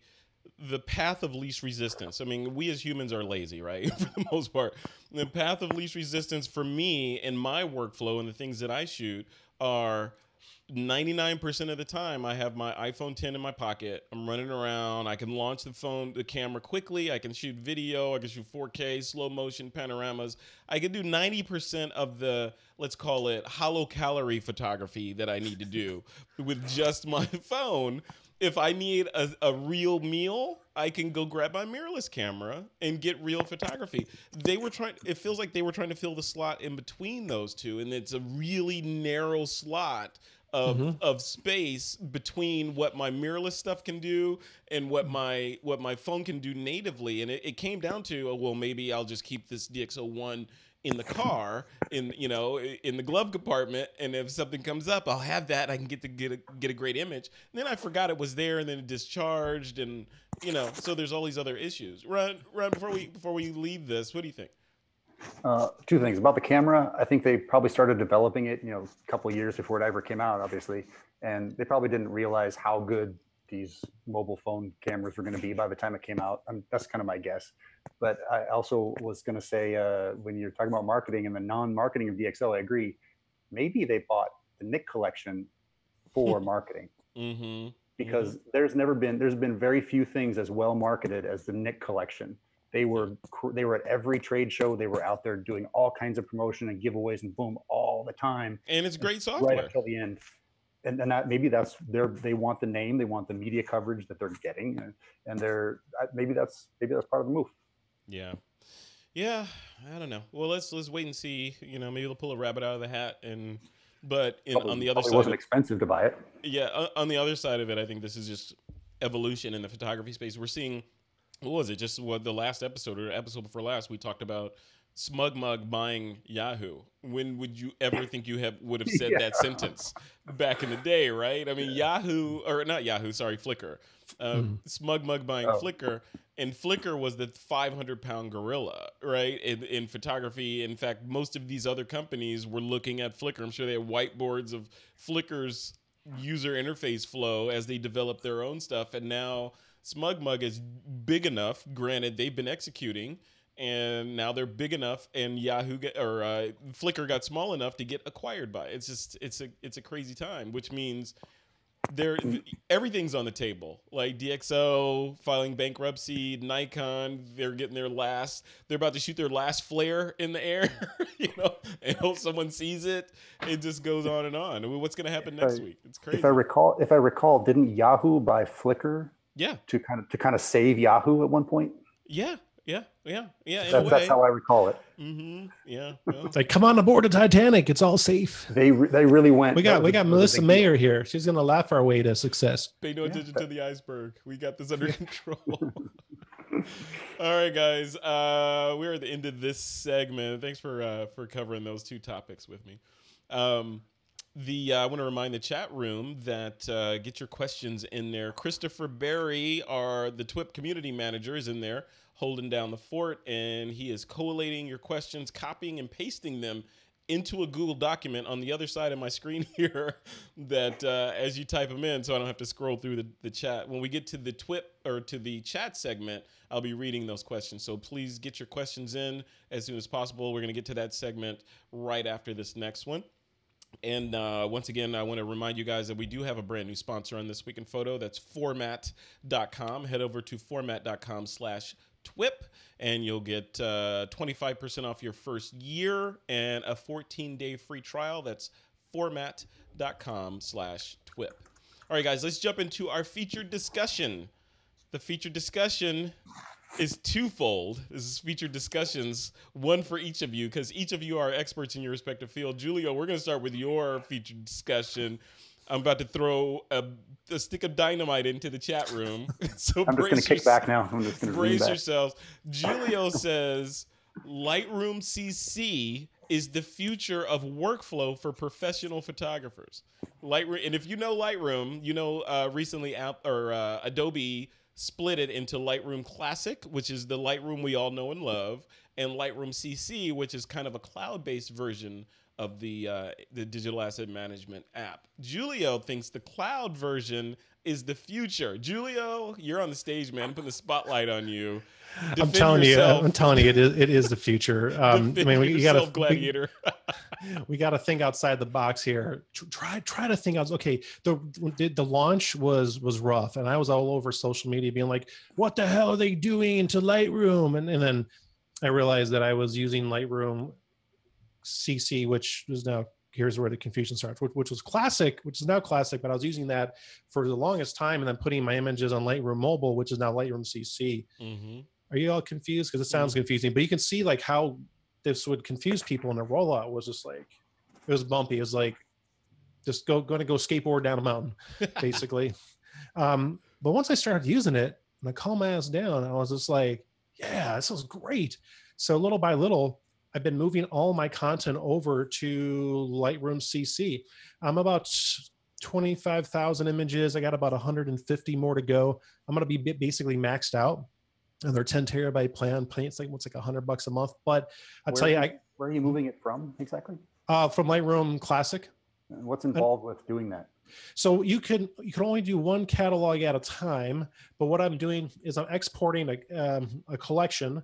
path of least resistance. I mean, we as humans are lazy, right? For the most part. The path of least resistance for me in my workflow and the things that I shoot are 99% of the time I have my iPhone 10 in my pocket. I'm running around. I can launch the camera quickly. I can shoot video. I can shoot 4K, slow motion, panoramas. I can do 90% of the, let's call it, hollow calorie photography that I need to do with just my phone. if I need a real meal, I can go grab my mirrorless camera and get real photography. It feels like they were trying to fill the slot in between those two, and it's a really narrow slot of space between what my mirrorless stuff can do and what my phone can do natively. And it came down to, well, maybe I'll just keep this DxO1 in the car, in the glove compartment, and if something comes up, I'll have that. I can get a great image. And then I forgot it was there, and then it discharged, and so there's all these other issues. Ron, before we leave this, what do you think? Two things about the camera. I think they probably started developing it, a couple of years before it ever came out, obviously, and they probably didn't realize how good these mobile phone cameras were going to be by the time it came out. That's kind of my guess. But I also was going to say, when you're talking about marketing and the non-marketing of DxO, I agree. Maybe they bought the Nik collection for marketing, because there's been very few things as well marketed as the Nik collection. They were at every trade show. They were out there doing all kinds of promotion and giveaways and boom all the time. And it's great software right until the end. And maybe they want the name, they want the media coverage that they're getting, and maybe that's part of the move. Yeah, I don't know. Well, let's wait and see. Maybe they'll pull a rabbit out of the hat, on the other side, it wasn't expensive to buy it. Yeah, on the other side of it, I think this is just evolution in the photography space. We're seeing. What was it? Just the last episode or episode before last, we talked about SmugMug buying Yahoo. When would you ever think you would have said that sentence back in the day, right? I mean, Flickr. SmugMug buying Flickr, and Flickr was the 500-pound gorilla, right? In photography. In fact, most of these other companies were looking at Flickr. I'm sure they had whiteboards of Flickr's user interface flow as they developed their own stuff, and now SmugMug is big enough. Granted, they've been executing, and now they're big enough. And Flickr got small enough to get acquired by. It's a crazy time, which means everything's on the table. Like DxO filing bankruptcy, Nikon, they're about to shoot their last flare in the air, and hope someone sees it. It just goes on and on. I mean, what's going to happen next week? It's crazy. If I recall, didn't Yahoo buy Flickr? Yeah. To kind of save Yahoo at one point. Yeah. That's how I recall it. Yeah. Well. It's like, come on aboard the Titanic. It's all safe. They really went. We got Melissa Mayer here. She's gonna laugh our way to success. Pay no attention to the iceberg. We got this under control. All right, guys. We're at the end of this segment. Thanks for covering those two topics with me. I want to remind the chat room that get your questions in there. Christopher Berry, the TWiP community manager, is in there holding down the fort, and he is collating your questions, copying and pasting them into a Google document on the other side of my screen here that as you type them in, so I don't have to scroll through the chat. When we get to the TWiP or to the chat segment, I'll be reading those questions. So please get your questions in as soon as possible. We're going to get to that segment right after this next one. And once again, I want to remind you guys that we do have a brand new sponsor on This Week in Photo. That's format.com. Head over to format.com/TWiP, and you'll get 25% off your first year and a 14-day free trial. That's format.com/TWiP. All right, guys, let's jump into our featured discussion. The featured discussion is twofold. This is featured discussions, one for each of you, because each of you are experts in your respective field. Giulio, we're going to start with your featured discussion. I'm about to throw a stick of dynamite into the chat room. So I'm just going to kick back now. I'm just going to brace yourselves. Giulio says Lightroom CC is the future of workflow for professional photographers. Lightroom, and if you know Lightroom, recently Adobe split it into Lightroom Classic, which is the Lightroom we all know and love, and Lightroom CC, which is kind of a cloud-based version of the digital asset management app. Giulio thinks the cloud version is the future. Giulio, you're on the stage, man. I'm putting the spotlight on you. I'm telling you, it is the future. We got to gladiator. We got to think outside the box here. Try to think out. Okay, the launch was rough, and I was all over social media being like, "What the hell are they doing to Lightroom?" And then I realized that I was using Lightroom CC, which is now here's where the confusion starts, which was classic, which is now classic, but I was using that for the longest time and then putting my images on Lightroom Mobile, which is now Lightroom CC. Mm-hmm. Are you all confused? Because it sounds confusing, but you can see like how this would confuse people, and the rollout was just like, it was bumpy. It was like, just going to go skateboard down a mountain, basically. But once I started using it and I calmed my ass down, I was just like, yeah, this was great. So little by little, I've been moving all my content over to Lightroom CC. I'm about 25,000 images. I got about 150 more to go. I'm going to be basically maxed out. And they're 10 terabyte plan. It's like, what's like $100 a month. But I'll tell you, where are you moving it from exactly? From Lightroom Classic. And what's involved with doing that? So you can only do one catalog at a time. But what I'm doing is I'm exporting a collection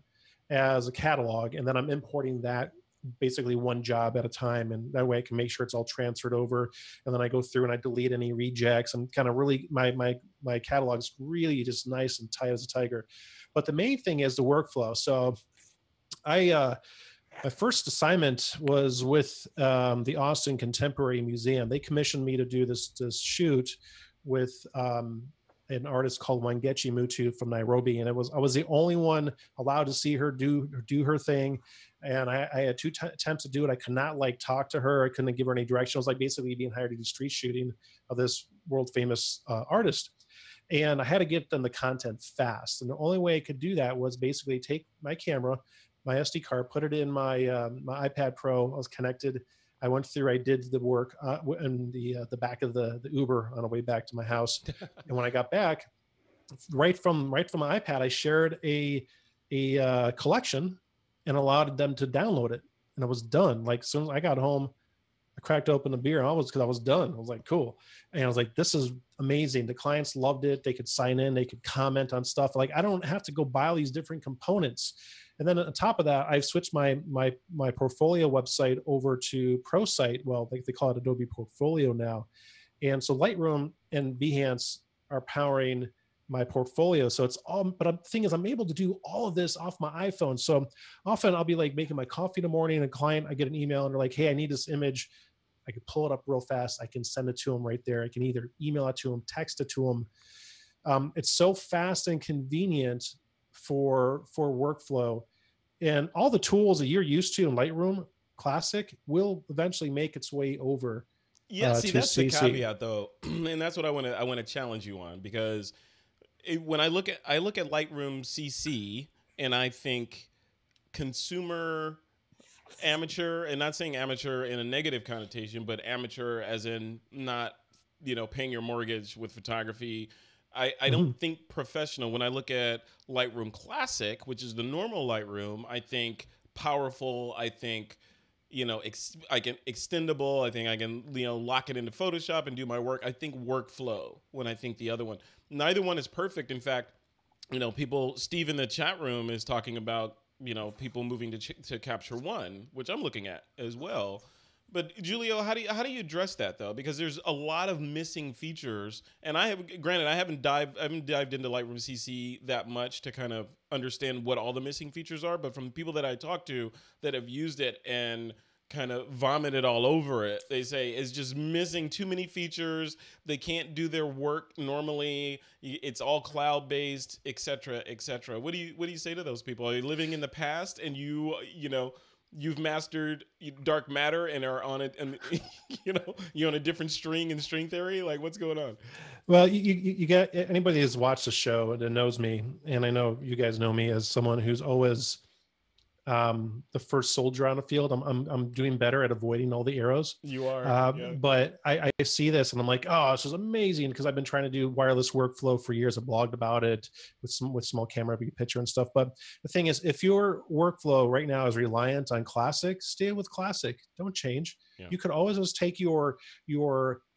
as a catalog, and then I'm importing that basically one job at a time, and that way I can make sure it's all transferred over. And then I go through and I delete any rejects. I'm kind of really my catalog's really just nice and tight as a tiger. But the main thing is the workflow. So my first assignment was with the Austin Contemporary Museum. They commissioned me to do this shoot with an artist called Wangechi Mutu from Nairobi, and I was the only one allowed to see her do her thing. And I had two attempts to do it. I could not like talk to her. I couldn't give her any direction. I was like basically being hired to do street shooting of this world famous artist. And I had to get them the content fast. And the only way I could do that was basically take my camera, my SD card, put it in my iPad Pro. I was connected. I went through, I did the work in the back of the Uber on the way back to my house. And when I got back, right from my iPad, I shared a collection and allowed them to download it. And I was done. Like as soon as I got home, I cracked open the beer because I was done. I was like, cool. And I was like, this is amazing. The clients loved it. They could sign in, they could comment on stuff. Like I don't have to go buy all these different components. And then on top of that, I've switched my portfolio website over to ProSite. Well, they call it Adobe Portfolio now. And so Lightroom and Behance are powering my portfolio. So it's all, but the thing is, I'm able to do all of this off my iPhone. So often I'll be like making my coffee in the morning, and a client, I get an email and they're like, hey, I need this image. I can pull it up real fast. I can send it to them right there. I can either email it to them, text it to them. It's so fast and convenient for workflow, and all the tools that you're used to in Lightroom Classic will eventually make its way over. Yeah, see, that's CC. the caveat though, and that's what I want to challenge you on, because when I look at Lightroom CC and I think consumer amateur, and not saying amateur in a negative connotation, but amateur as in not, paying your mortgage with photography. I don't think professional. When I look at Lightroom Classic, which is the normal Lightroom, I think powerful. I think, I can extendable. I think I can, lock it into Photoshop and do my work. I think workflow when I think the other one. Neither one is perfect. In fact, Steve in the chat room is talking about, people moving to Capture One, which I'm looking at as well. But Giulio, how do you address that though? Because there's a lot of missing features, and I haven't dived into Lightroom CC that much to kind of understand what all the missing features are. But from people that I talk to that have used it and kind of vomited all over it, they say it's just missing too many features. They can't do their work normally. It's all cloud based, et cetera, et cetera. What do you say to those people? Are you living in the past and you've mastered dark matter and are on it, and you're on a different string in string theory? Like, what's going on? Well, you got anybody who's watched the show that knows me, and I know you guys know me as someone who's always the first soldier on the field. I'm doing better at avoiding all the arrows. You are, yeah. But I see this and I'm like, oh, this is amazing, because I've been trying to do wireless workflow for years. I blogged about it with small camera, big picture and stuff. But the thing is, if your workflow right now is reliant on Classic, stay with Classic. Don't change. Yeah. You could always just take your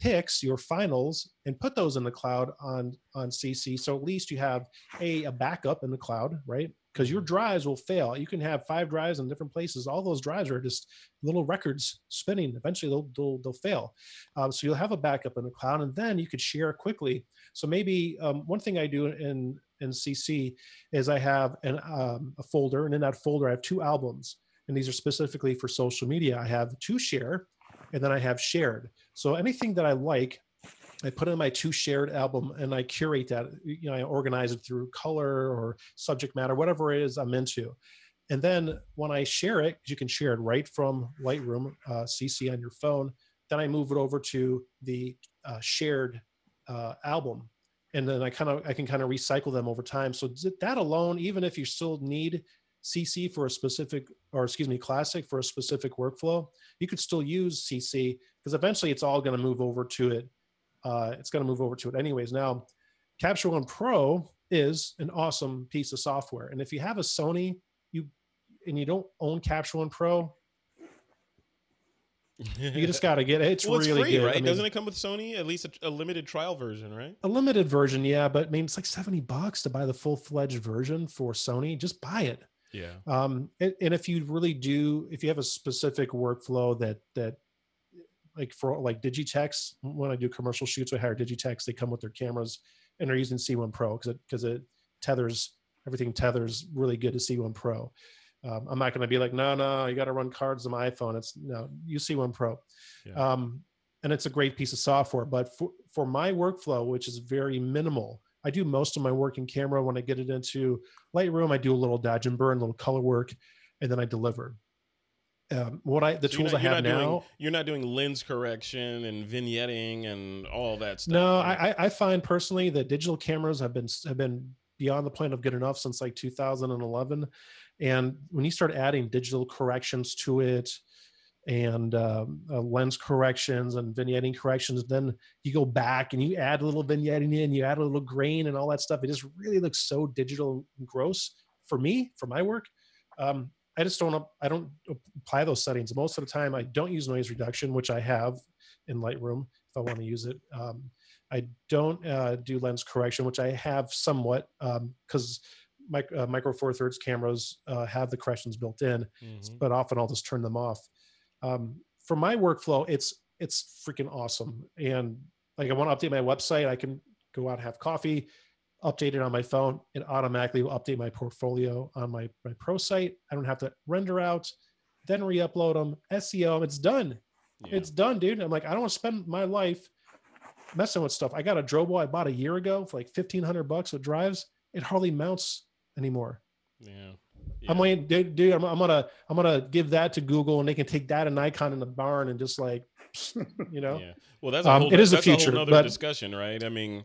pics, your finals, and put those in the cloud on CC. So at least you have a backup in the cloud, right? Because your drives will fail. You can have 5 drives in different places. All those drives are just little records spinning. Eventually, they'll fail. So you'll have a backup in the cloud, and then you could share quickly. So maybe one thing I do in CC is I have a folder, and in that folder I have 2 albums, and these are specifically for social media. I have to share, and then I have shared. So anything that I like, I put in my to shared album and I curate that. You know, I organize it through color or subject matter, whatever it is I'm into. And then when I share it, you can share it right from Lightroom CC on your phone. Then I move it over to the shared album, and then I can kind of recycle them over time. So that alone, even if you still need CC for a specific, or excuse me, Classic for a specific workflow, you could still use CC because eventually it's all going to move over to it. It's going to move over to it anyways. Now, Capture One Pro is an awesome piece of software, and if you have a Sony, you don't own Capture One Pro, you just got to get it. It's well, really free, good. right? I mean, Doesn't it come with Sony? At least a limited trial version, right? a limited version, yeah, but I mean, it's like $70 to buy the full-fledged version for Sony. Just buy it. Yeah. And if you really do, if you have a specific workflow that like for like Digitex, when I do commercial shoots, I hire Digitex. They come with their cameras and they're using C1 Pro because it tethers, everything tethers really good to C1 Pro. I'm not going to be like, no, you got to run cards on my iPhone. It's no, use C1 Pro. Yeah. And it's a great piece of software, but for my workflow, which is very minimal, I do most of my work in camera. When I get it into Lightroom, I do a little dodge and burn, a little color work, and then I deliver. Tools I have now. You're not doing lens correction and vignetting and all that stuff. No, right? I find personally that digital cameras have been beyond the point of good enough since like 2011. And when you start adding digital corrections to it and lens corrections and vignetting corrections, then you go back and you add a little vignetting in, you add a little grain and all that stuff. It just really looks so digital and gross for me, for my work. I don't apply those settings. Most of the time I don't use noise reduction, which I have in Lightroom if I want to use it. I don't do lens correction, which I have somewhat because Micro Four Thirds cameras have the corrections built in, but often I'll just turn them off. For my workflow, it's freaking awesome. And like I want to update my website, I can go out and have coffee, update it on my phone. It automatically will update my portfolio on my pro site. I don't have to render out, then re-upload them, SEO. It's done. Yeah. It's done, dude. I'm like, I don't want to spend my life messing with stuff. I got a Drobo I bought a year ago for like $1,500 with drives. It hardly mounts anymore. Yeah. I'm waiting, dude. I'm gonna give that to Google, and they can take that and Nikon in the barn and just like, you know. Yeah. Well, that's a whole. It is that's a future, a whole but other discussion, right? I mean,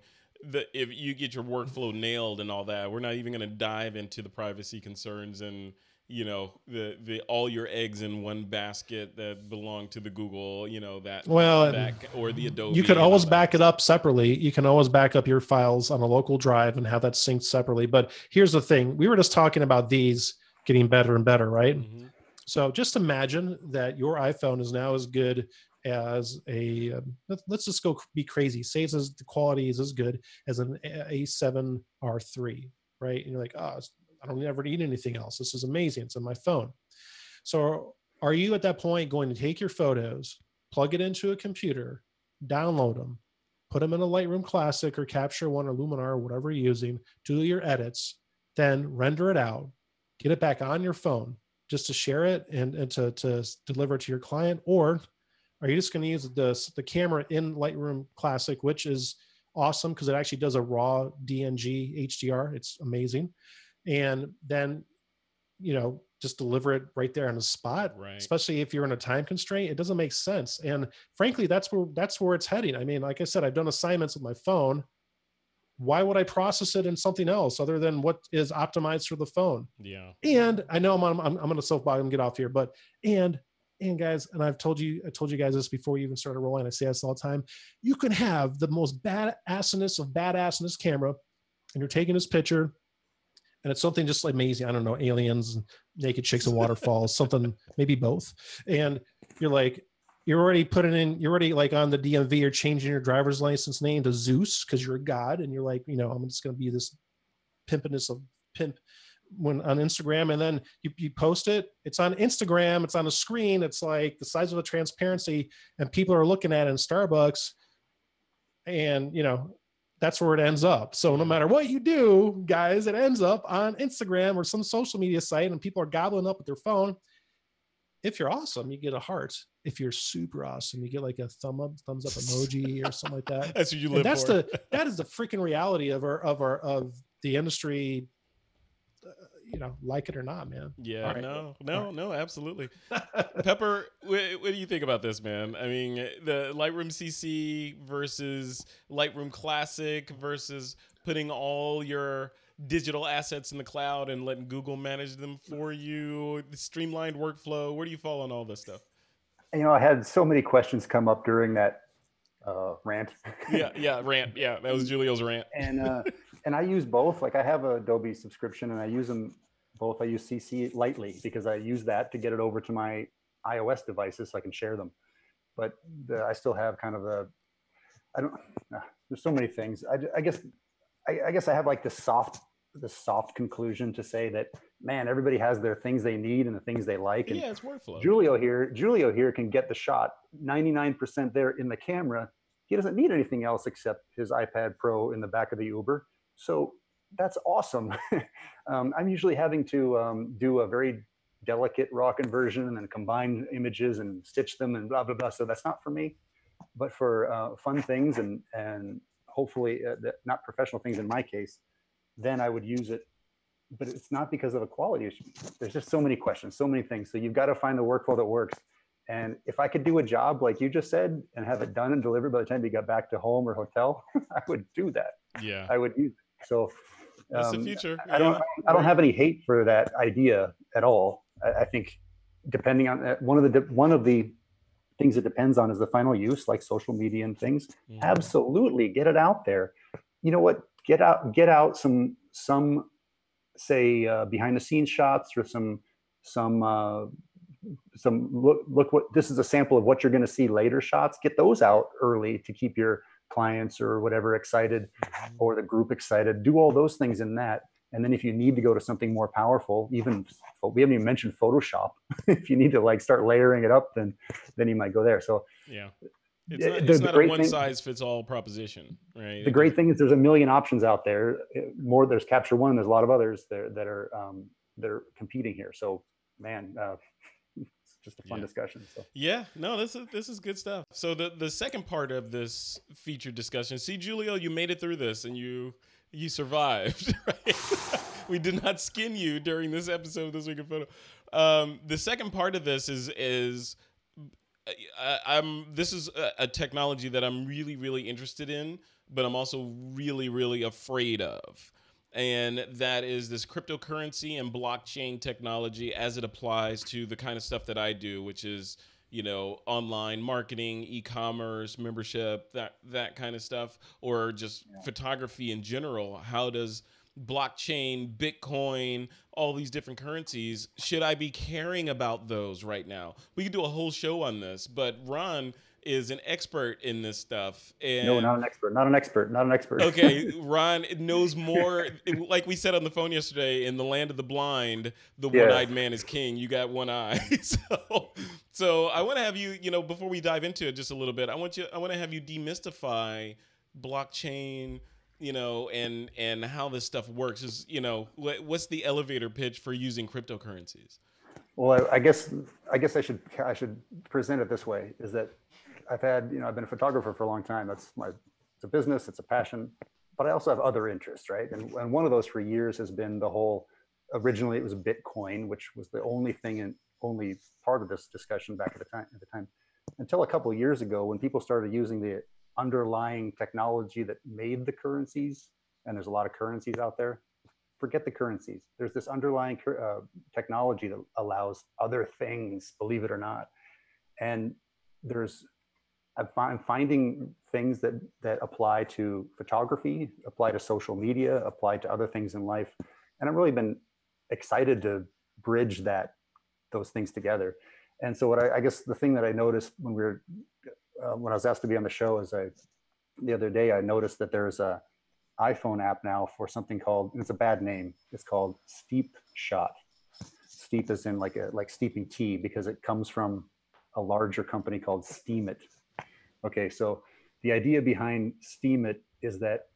if you get your workflow nailed and all that, we're not even going to dive into the privacy concerns and the all your eggs in one basket that belong to the Google, that or the Adobe. You could always back it up separately. You can always back up your files on a local drive and have that synced separately. But here's the thing: we were just talking about these getting better and better, right? Mm-hmm. So just imagine that your iPhone is now as good as a let's just go be crazy. Say it's the quality is as good as an A7R3, right? And you're like, oh, I don't ever need anything else. This is amazing. It's on my phone. So are you at that point going to take your photos, plug it into a computer, download them, put them in a Lightroom Classic or Capture One or Luminar or whatever you're using, do your edits, then render it out, get it back on your phone just to share it and to deliver it to your client? Or are you just going to use the camera in Lightroom Classic, which is awesome because it actually does a raw DNG HDR. It's amazing. And then, just deliver it right there on the spot, right? Especially if you're in a time constraint, it doesn't make sense. And frankly, that's where it's heading. I mean, like I said, I've done assignments with my phone. Why would I process it in something else other than what is optimized for the phone? Yeah. And I know I'm going to soapbox and get off here, but, and guys, and I told you guys this before you even started rolling. I say this all the time. You can have the most badassiness of badassness camera, and you're taking this picture, and it's something just amazing. I don't know, aliens, naked chicks and waterfalls, something, maybe both. And you're already like on the DMV, you're changing your driver's license name to Zeus because you're a god. And you're like, I'm just going to be this pimpiness of pimp when on Instagram. And then you post it. It's on Instagram. It's on a screen. It's like the size of a transparency, and people are looking at it in Starbucks. And, that's where it ends up. So no matter what you do, guys, it ends up on Instagram or some social media site, and people are gobbling up with their phone. if you're awesome, you get a heart. If you're super awesome, you get like a thumbs up emoji or something like that. That's what you And live for. that is the freaking reality of the industry, like it or not, man. Yeah, All right. no, absolutely. Pepper, what do you think about this, man? I mean, the Lightroom CC versus Lightroom Classic versus putting all your digital assets in the cloud and letting Google manage them for you, the streamlined workflow. Where do you fall on all this stuff? I had so many questions come up during that rant. Rant. Yeah, that was Giulio's rant. And I use both. Like, I have a Adobe subscription, and I use them both. I use CC lightly because I use that to get it over to my iOS devices so I can share them. But I still have kind of there's so many things. I guess I have like the soft conclusion to say that, man, everybody has their things they need and the things they like. And yeah, it's workflow. Giulio here can get the shot 99% there in the camera. He doesn't need anything else except his iPad Pro in the back of the Uber. So that's awesome. I'm usually having to do a very delicate raw conversion and then combine images and stitch them and blah, blah, blah. So that's not for me. But for fun things and hopefully not professional things in my case, then I would use it. But it's not because of a quality issue. There's just so many questions, so many things. So you've got to find the workflow that works. And if I could do a job like you just said and have it done and delivered by the time you got back to home or hotel, I would do that. Yeah, I would use it. So that's the future. I don't have any hate for that idea at all. I think depending on one of the things it depends on is the final use, like social media and things. Mm-hmm. Absolutely, get it out there. You know what? Get out some say behind the scenes shots or some look what this is a sample of what you're going to see later shots. Get those out early to keep your clients or whatever excited, or the group excited. Do all those things in that. And then if you need to go to something more powerful, we haven't even mentioned Photoshop. If you need to like start layering it up, then you might go there. So yeah, it's not a one size fits all proposition, right? The great thing is there's a million options out there. There's Capture One. There's a lot of others that are competing here. So man, it's just a fun discussion. So yeah, no, this is good stuff. So the second part of this feature discussion, see, Giulio, you made it through this and you survived, right? We did not skin you during this episode of This Week in Photo. The second part of this is this is a technology that I'm really, really interested in, but I'm also really, really afraid of. And that is this cryptocurrency and blockchain technology as it applies to the kind of stuff that I do, which is, online marketing, e-commerce, membership, that kind of stuff, or just photography in general. How does blockchain, Bitcoin, all these different currencies, should I be caring about those right now? We could do a whole show on this, but Ron is an expert in this stuff. And no, not an expert. Okay, Ron knows more. Like we said on the phone yesterday, in the land of the blind, the one-eyed man is king. You got one eye. So I want to have you, before we dive into it just a little bit, I want to have you demystify blockchain, and how this stuff works. Is, what's the elevator pitch for using cryptocurrencies? Well, I guess I should present it this way: is that I've been a photographer for a long time. It's a business, it's a passion, but I also have other interests, right? And one of those for years has been originally it was Bitcoin, which was the only thing and only part of this discussion back at the time, until a couple of years ago when people started using the underlying technology that made the currencies, and there's a lot of currencies out there. Forget the currencies. There's this underlying technology that allows other things, believe it or not. And I'm finding things that apply to photography, apply to social media, apply to other things in life. And I've really been excited to bridge those things together. And so I guess the thing that I noticed when I was asked to be on the show is the other day, I noticed that there's a iPhone app now for something called, and it's a bad name, it's called Steep Shot. Steep is in like steeping tea, because it comes from a larger company called Steemit. Okay, so the idea behind Steemit is that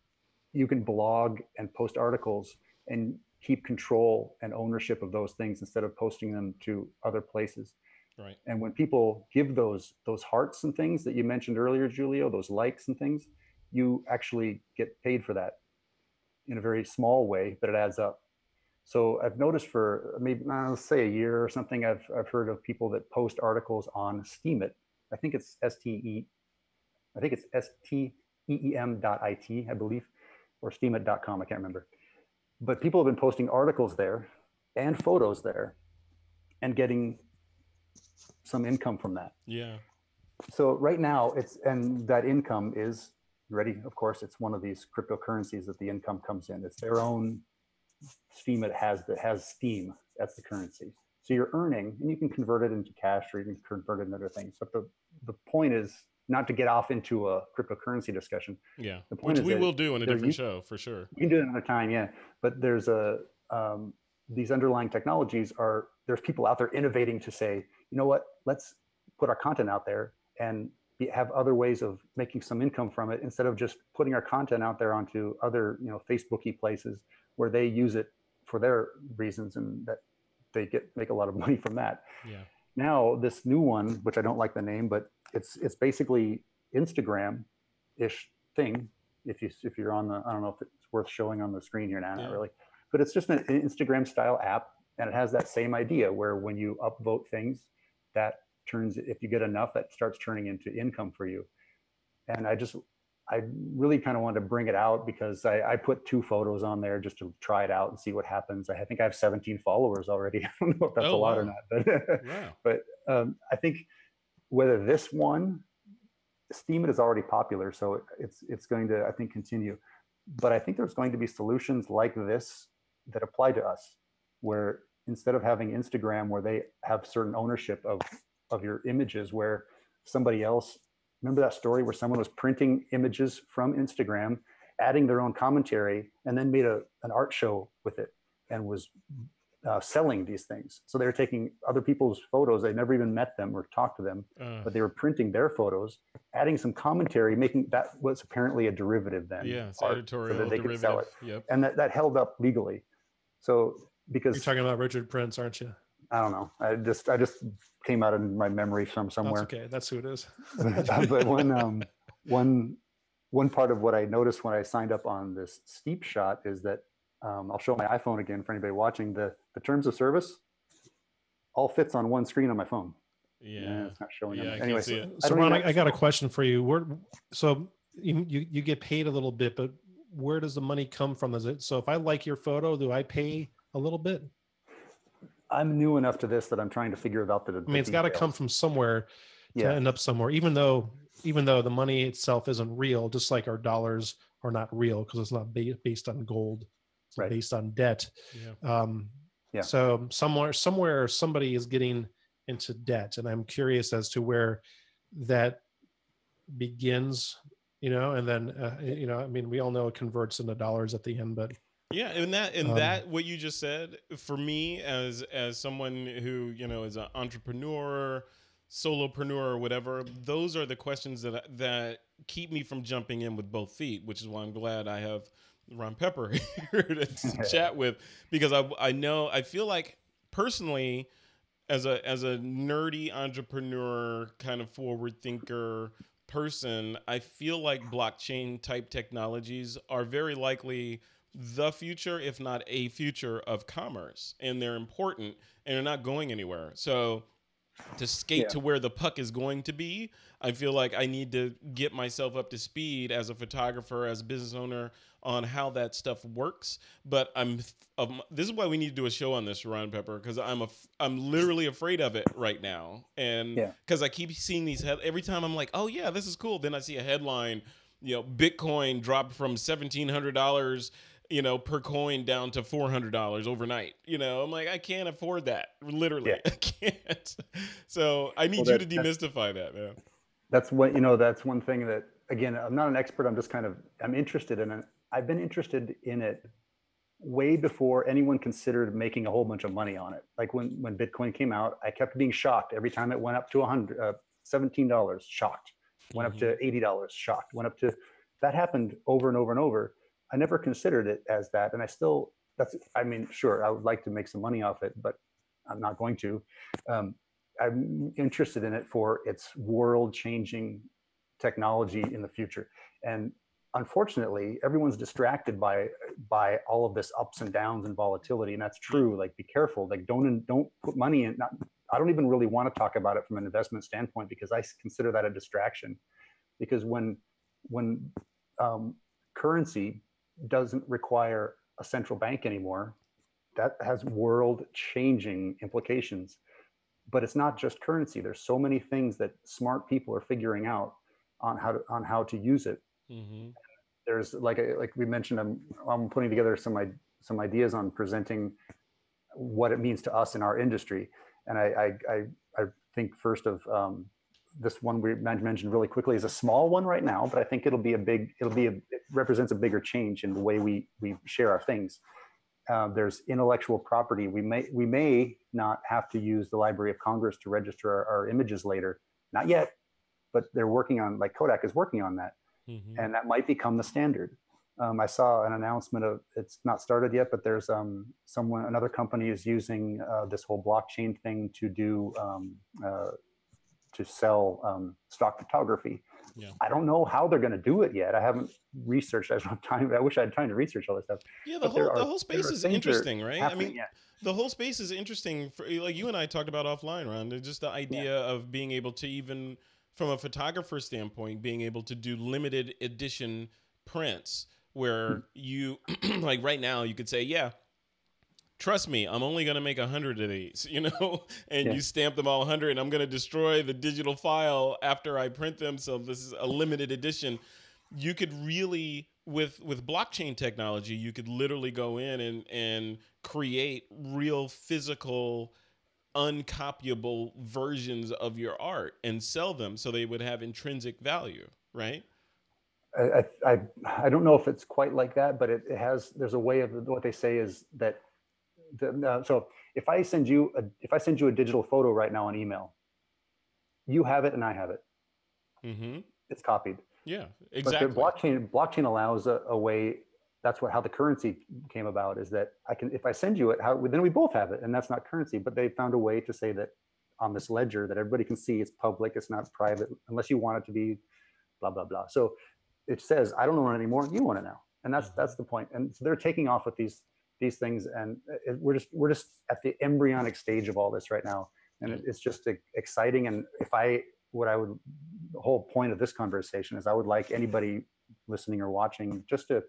you can blog and post articles and keep control and ownership of those things instead of posting them to other places. Right. And when people give those hearts and things that you mentioned earlier, Giulio, those likes and things, you actually get paid for that in a very small way, but it adds up. So I've noticed for maybe, let's say a year or something, I've heard of people that post articles on Steemit. I think it's STEEM.it, I believe, or steemit.com, I can't remember. But people have been posting articles there and photos there and getting some income from that. Yeah. So right now and that income is ready. Of course, it's one of these cryptocurrencies that the income comes in. It's their own Steem. It has Steem. That's the currency. So you're earning, and you can convert it into cash or you can convert it into other things. But the point is not to get off into a cryptocurrency discussion. Yeah. The point Which we will do in a different show for sure. We can do it another time, yeah. But there's these underlying technologies there's people out there innovating to say, you know what, let's put our content out there and have other ways of making some income from it instead of just putting our content out there onto other, Facebooky places where they use it for their reasons and that they make a lot of money from that. Yeah. Now this new one, which I don't like the name, but it's basically Instagram-ish thing. If you're on I don't know if it's worth showing on the screen here now, not really, but it's just an Instagram style app, and it has that same idea where when you upvote things, that turns, if you get enough, that starts turning into income for you. And I really kind of wanted to bring it out because I put 2 photos on there just to try it out and see what happens. I think I have 17 followers already. I don't know if that's a lot or not, but wow. But I think whether this one, Steemit is already popular, so it's going to, I think, continue. But I think there's going to be solutions like this that apply to us, where instead of having Instagram where they have certain ownership of your images, where somebody else, remember that story where someone was printing images from Instagram, adding their own commentary, and then made an art show with it and was selling these things. So they were taking other people's photos. They'd never even met them or talked to them, but they were printing their photos, adding some commentary, making that was apparently a derivative then. Yeah, it's editorial, so that they derivative. could sell it. Yep. And that held up legally. So because you're talking about Richard Prince, aren't you? I don't know. I just came out of my memory from somewhere. That's okay. That's who it is. But one part of what I noticed when I signed up on this Steep Shot is that I'll show my iPhone again for anybody watching. The terms of service all fits on one screen on my phone. Yeah, it's not showing. Yeah, anyway, so Ron, I got a question for you. So you get paid a little bit, but where does the money come from? Is it so if I like your photo, do I pay a little bit? I'm new enough to this that I'm trying to figure out it's got to come from somewhere to end up somewhere, even though the money itself isn't real, just like our dollars are not real because it's not based on gold, it's based on debt. So somewhere somebody is getting into debt, and I'm curious as to where that begins, and then I mean, we all know it converts into dollars at the end, but yeah, and that what you just said, for me as someone who is an entrepreneur, solopreneur, or whatever, those are the questions that keep me from jumping in with both feet, which is why I'm glad I have Ron Pepper here to chat with, because I feel like personally, as a nerdy entrepreneur, kind of forward thinker person, I feel like blockchain type technologies are very likely the future, if not a future, of commerce, and they're important and they're not going anywhere. So to skate to where the puck is going to be, I feel like I need to get myself up to speed as a photographer, as a business owner, on how that stuff works. But this is why we need to do a show on this, Ron Pepper, because I'm literally afraid of it right now, and because I keep seeing these every time I'm like, oh yeah, this is cool. Then I see a headline, Bitcoin dropped from $1,700 per coin down to $400 overnight. I'm like, I can't afford that. Literally, I can't. So I need you to demystify that, man. That's what, that's one thing that, again, I'm not an expert. I'm just I'm interested in it. I've been interested in it way before anyone considered making a whole bunch of money on it. Like when Bitcoin came out, I kept being shocked every time it went up to $17, shocked. Went up to $80, shocked. Went up to, that happened over and over and over. I never considered it as that. And sure, I would like to make some money off it, but I'm not going to. I'm interested in it for its world-changing technology in the future. And unfortunately, everyone's distracted by all of this ups and downs and volatility, and that's true. Like, be careful. Like, don't put money in. I don't even really want to talk about it from an investment standpoint, because I consider that a distraction. Because when currency doesn't require a central bank anymore, that has world-changing implications. But it's not just currency. There's so many things that smart people are figuring out on how to use it. Mm-hmm. There's like we mentioned, I'm putting together some ideas on presenting what it means to us in our industry. And I think first of this one we mentioned really quickly is a small one right now, but I think it represents a bigger change in the way we share our things. There's intellectual property. We may not have to use the Library of Congress to register our images later. Not yet, but they're working on, like Kodak is working on that. Mm-hmm. And that might become the standard. I saw an announcement of, it's not started yet, but there's another company is using this whole blockchain thing to do to sell stock photography. Yeah. I don't know how they're going to do it yet. I haven't researched. I don't have time. I wish I had time to research all this stuff. Yeah, the whole space is interesting, right? I mean, the whole space is interesting. For, like you and I talked about offline, Ron. Just the idea of being able to, even from a photographer standpoint, being able to do limited edition prints where you, like right now, you could say, yeah, trust me, I'm only going to make 100 of these, you know, and you stamp them all 100, and I'm going to destroy the digital file after I print them. So this is a limited edition. You could really, with blockchain technology, you could literally go in and create real physical, uncopyable versions of your art and sell them so they would have intrinsic value, right? I don't know if it's quite like that, but it has, there's a way of, what they say is that so if I send you a digital photo right now on email, you have it and I have it. Mm-hmm. It's copied. Yeah, exactly. But the blockchain allows a way. That's how the currency came about. Is that if I send you it, then we both have it, and that's not currency. But they found a way to say that on this ledger that everybody can see, it's public, it's not private, unless you want it to be, blah blah blah. So it says, I don't want it anymore. You want it now, and that's the point. And so they're taking off with these things, and we're just at the embryonic stage of all this right now, and it's just exciting. And the whole point of this conversation is I would like anybody listening or watching just to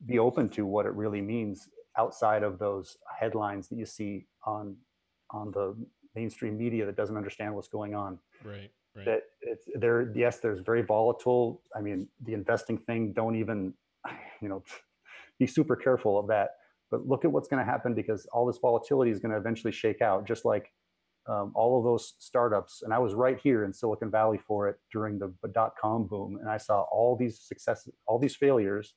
be open to what it really means outside of those headlines that you see on the mainstream media that doesn't understand what's going on. Right. That it's there. Yes, there's very volatile. I mean, the investing thing, don't even, be super careful of that. But look at what's going to happen, because all this volatility is going to eventually shake out, just like all of those startups. And I was right here in Silicon Valley for it during the .com boom. And I saw all these successes, all these failures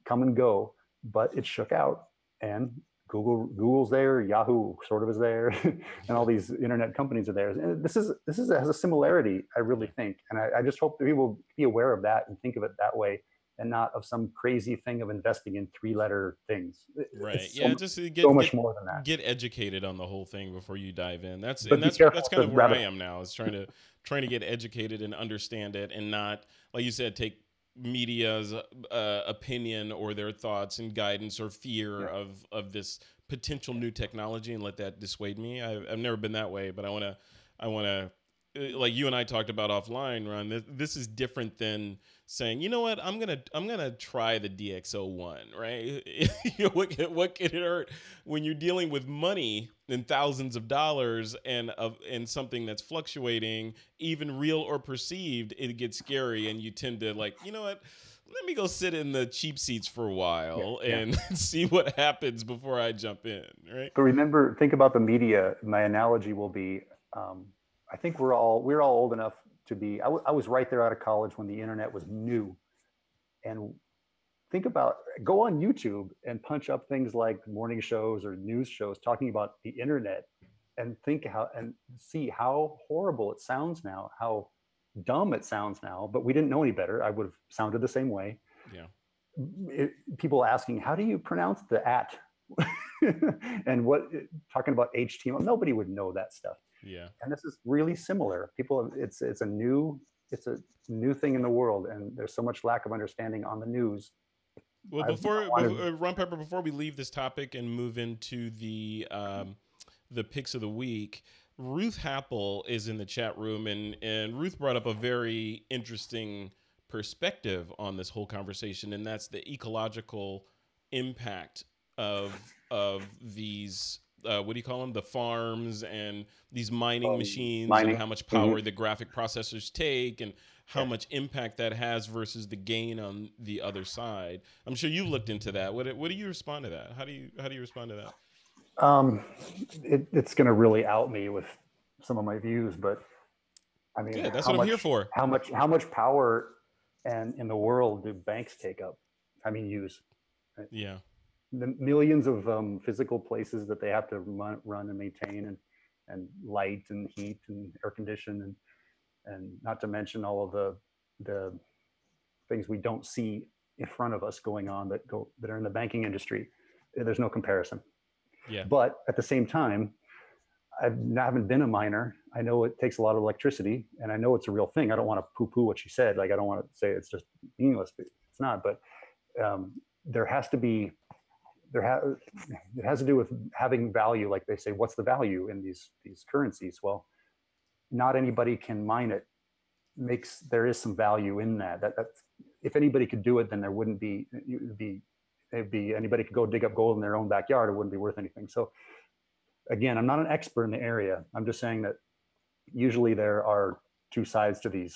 come and go, but it shook out. And Google's there, Yahoo sort of is there, and all these internet companies are there. And this has a similarity, I really think. And I just hope that people be aware of that and think of it that way, and not of some crazy thing of investing in 3-letter things. Right. Just so much more than that. Get educated on the whole thing before you dive in. That's kind of where I am now, is trying to get educated and understand it, and not, like you said, take media's opinion or their thoughts and guidance or fear of this potential new technology and let that dissuade me. I've never been that way, but I want to, like you and I talked about offline, Ron, this is different than saying, you know what, I'm gonna try the DX01, right? What could it hurt when you're dealing with money and thousands of dollars and something that's fluctuating, even real or perceived? It gets scary, and you tend to, like, you know what, let me go sit in the cheap seats for a while and see what happens before I jump in, right? But think about the media. My analogy will be, I think we're all old enough to be, I was right there out of college when the internet was new. And go on YouTube and punch up things like morning shows or news shows talking about the internet, and see how horrible it sounds now, how dumb it sounds now. But we didn't know any better. I would have sounded the same way. Yeah. People asking, how do you pronounce the @ and talking about HTML? Nobody would know that stuff. Yeah. And this is really similar. People, it's a new thing in the world, and there's so much lack of understanding on the news. Well, Ron Pepper, before we leave this topic and move into the picks of the week, Ruth Happel is in the chat room, and Ruth brought up a very interesting perspective on this whole conversation, and that's the ecological impact of these what do you call them, the farms and these mining machines, and how much power the graphic processors take, and how much impact that has versus the gain on the other side. I'm sure you looked into that. What do you respond to that? How do you respond to that? It's going to really out me with some of my views, but I mean, good. That's what I'm here for. How much power and in the world do banks take up? I mean, use. Right? Yeah. The millions of physical places that they have to run and maintain, and light and heat and air condition, and not to mention all of the things we don't see in front of us going on that are in the banking industry. There's no comparison. Yeah. But at the same time, I haven't been a miner. I know it takes a lot of electricity, and I know it's a real thing. I don't want to poo-poo what she said. Like, I don't want to say it's just meaningless. It's not. But there has to be. It has to do with having value. Like they say, what's the value in these currencies? Well, not anybody can mine it. There is some value in that. That's, if anybody could do it, then there wouldn't be. Anybody could go dig up gold in their own backyard. It wouldn't be worth anything. So again, I'm not an expert in the area. I'm just saying that usually there are two sides to these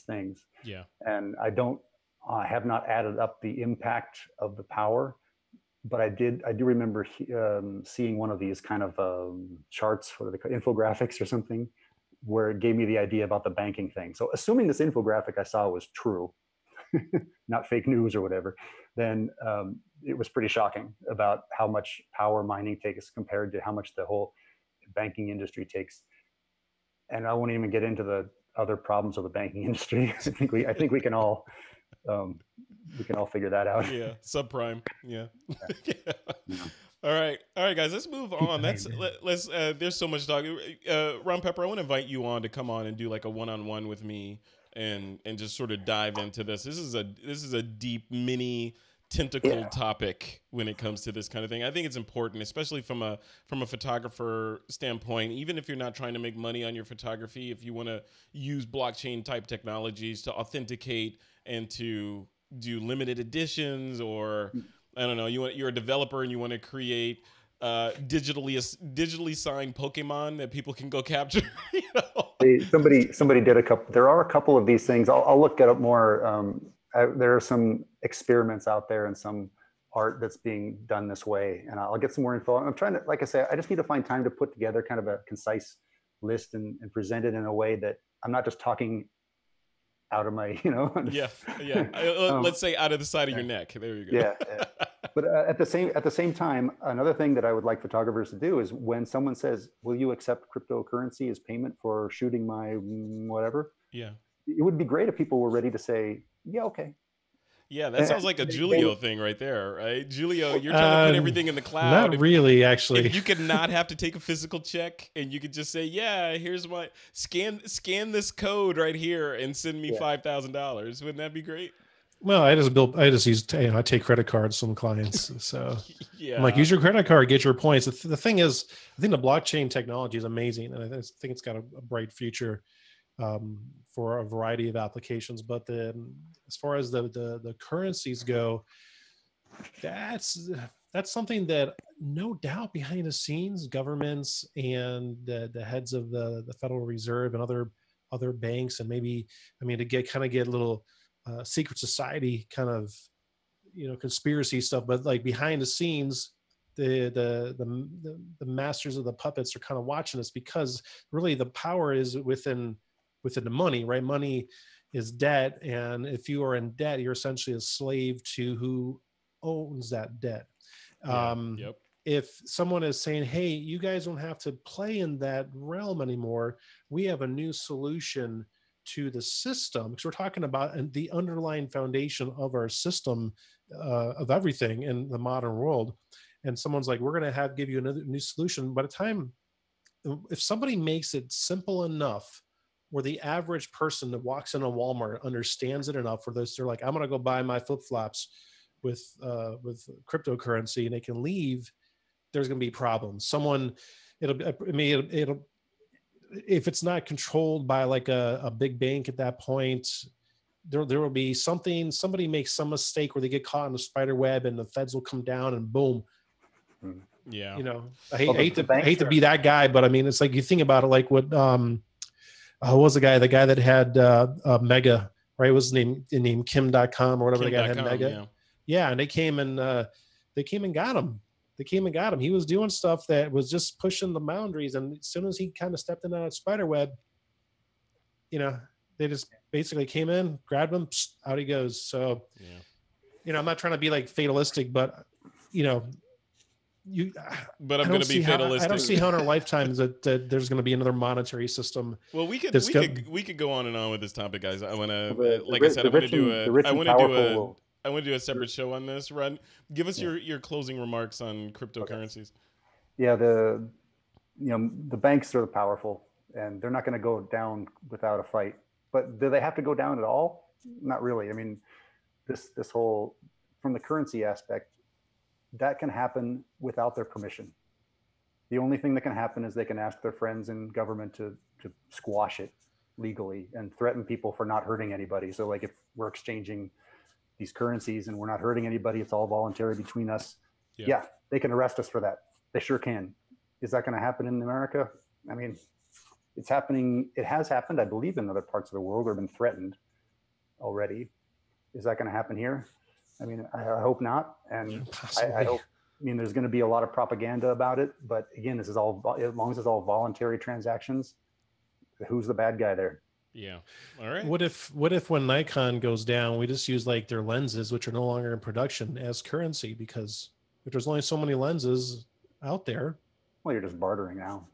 things. Yeah. And I have not added up the impact of the power, but I do remember seeing one of these kind of charts, what are they called, infographics or something, where it gave me the idea about the banking thing. So assuming this infographic I saw was true, not fake news or whatever, then it was pretty shocking about how much power mining takes compared to how much the whole banking industry takes. And I won't even get into the other problems of the banking industry. I think we can all figure that out. Yeah, subprime. Yeah. Yeah. All right, guys. Let's move on. Let's. There's so much talk. Ron Pepper, I want to invite you on to come on and do like a one-on-one with me, and just sort of dive into this. This is a deep mini tentacled topic when it comes to this kind of thing. I think it's important, especially from a photographer standpoint. Even if you're not trying to make money on your photography, if you want to use blockchain type technologies to authenticate and to do limited editions, or I don't know, you're a developer and you want to create digitally signed Pokemon that people can go capture. You know? Somebody did a couple. There are a couple of these things. I'll look it up more. There are some experiments out there and some art that's being done this way, and I'll get some more info. I'm trying to, like I say, I just need to find time to put together kind of a concise list and present it in a way that I'm not just talking out of my, Yeah. Let's say out of the side of your neck. There you go. Yeah. But at the same time, another thing that I would like photographers to do is when someone says, "Will you accept cryptocurrency as payment for shooting my whatever?" Yeah. It would be great if people were ready to say, "Yeah, okay." Yeah, that sounds like a Giulio thing right there, right? Giulio, you're trying to put everything in the cloud. Not really, actually. If you could not have to take a physical check, and you could just say, "Yeah, here's my scan this code right here and send me $5,000." Wouldn't that be great? Well, I just use, I take credit cards from clients. So yeah. I'm like, use your credit card, get your points. The thing is, I think the blockchain technology is amazing. And I think it's got a bright future for a variety of applications. But as far as the currencies go, that's something that no doubt behind the scenes, governments and the heads of the Federal Reserve and other banks, and maybe, to get a little secret society kind of, conspiracy stuff, but like behind the scenes, the masters of the puppets are kind of watching us, because really the power is within the money, right? Money is debt, and if you are in debt, you're essentially a slave to who owns that debt. Yep. If someone is saying, "Hey, you guys don't have to play in that realm anymore. We have a new solution to the system," because we're talking about the underlying foundation of our system, of everything in the modern world. And someone's like, "We're going to give you another new solution." By the time if somebody makes it simple enough where the average person that walks into Walmart understands it enough where they're like, I'm going to go buy my flip-flops with cryptocurrency, and they can leave, there's going to be problems. It'll if it's not controlled by like a big bank at that point, there will be somebody makes some mistake where they get caught in the spider web, and the feds will come down and boom. Yeah. You know, I hate to be that guy, but I mean, it's like, you think about it, like what was the guy that had Mega, right? What was his name Kim.com or whatever. The guy had Mega. Yeah. And they came and got him. He was doing stuff that was just pushing the boundaries. And as soon as he kind of stepped in that spider web, you know, they just basically came in, grabbed him, out he goes. So, you know, I'm not trying to be like fatalistic, but you know, but I'm going to be fatalistic. I don't see how in our lifetimes that there's going to be another monetary system. Well, we could go on and on with this topic, guys. I want to, like I said, I want to do a separate show on this. Ron, give us your closing remarks on cryptocurrencies. Yeah, the banks are the powerful, and they're not going to go down without a fight. But do they have to go down at all? Not really. I mean, this whole, from the currency aspect, that can happen without their permission. The only thing that can happen is they can ask their friends in government to squash it legally and threaten people for not hurting anybody. So like if we're exchanging these currencies and we're not hurting anybody, it's all voluntary between us. Yeah, they can arrest us for that. They sure can. Is that going to happen in America? I mean, it's happening. It has happened, I believe, in other parts of the world, or been threatened already. Is that going to happen here? I mean, I hope not. And I hope, I mean, there's going to be a lot of propaganda about it. But again, this is all, as long as it's all voluntary transactions, who's the bad guy there? Yeah. All right. What if when Nikon goes down, we just use like their lenses, which are no longer in production, as currency? Because if there's only so many lenses out there. Well, you're just bartering now.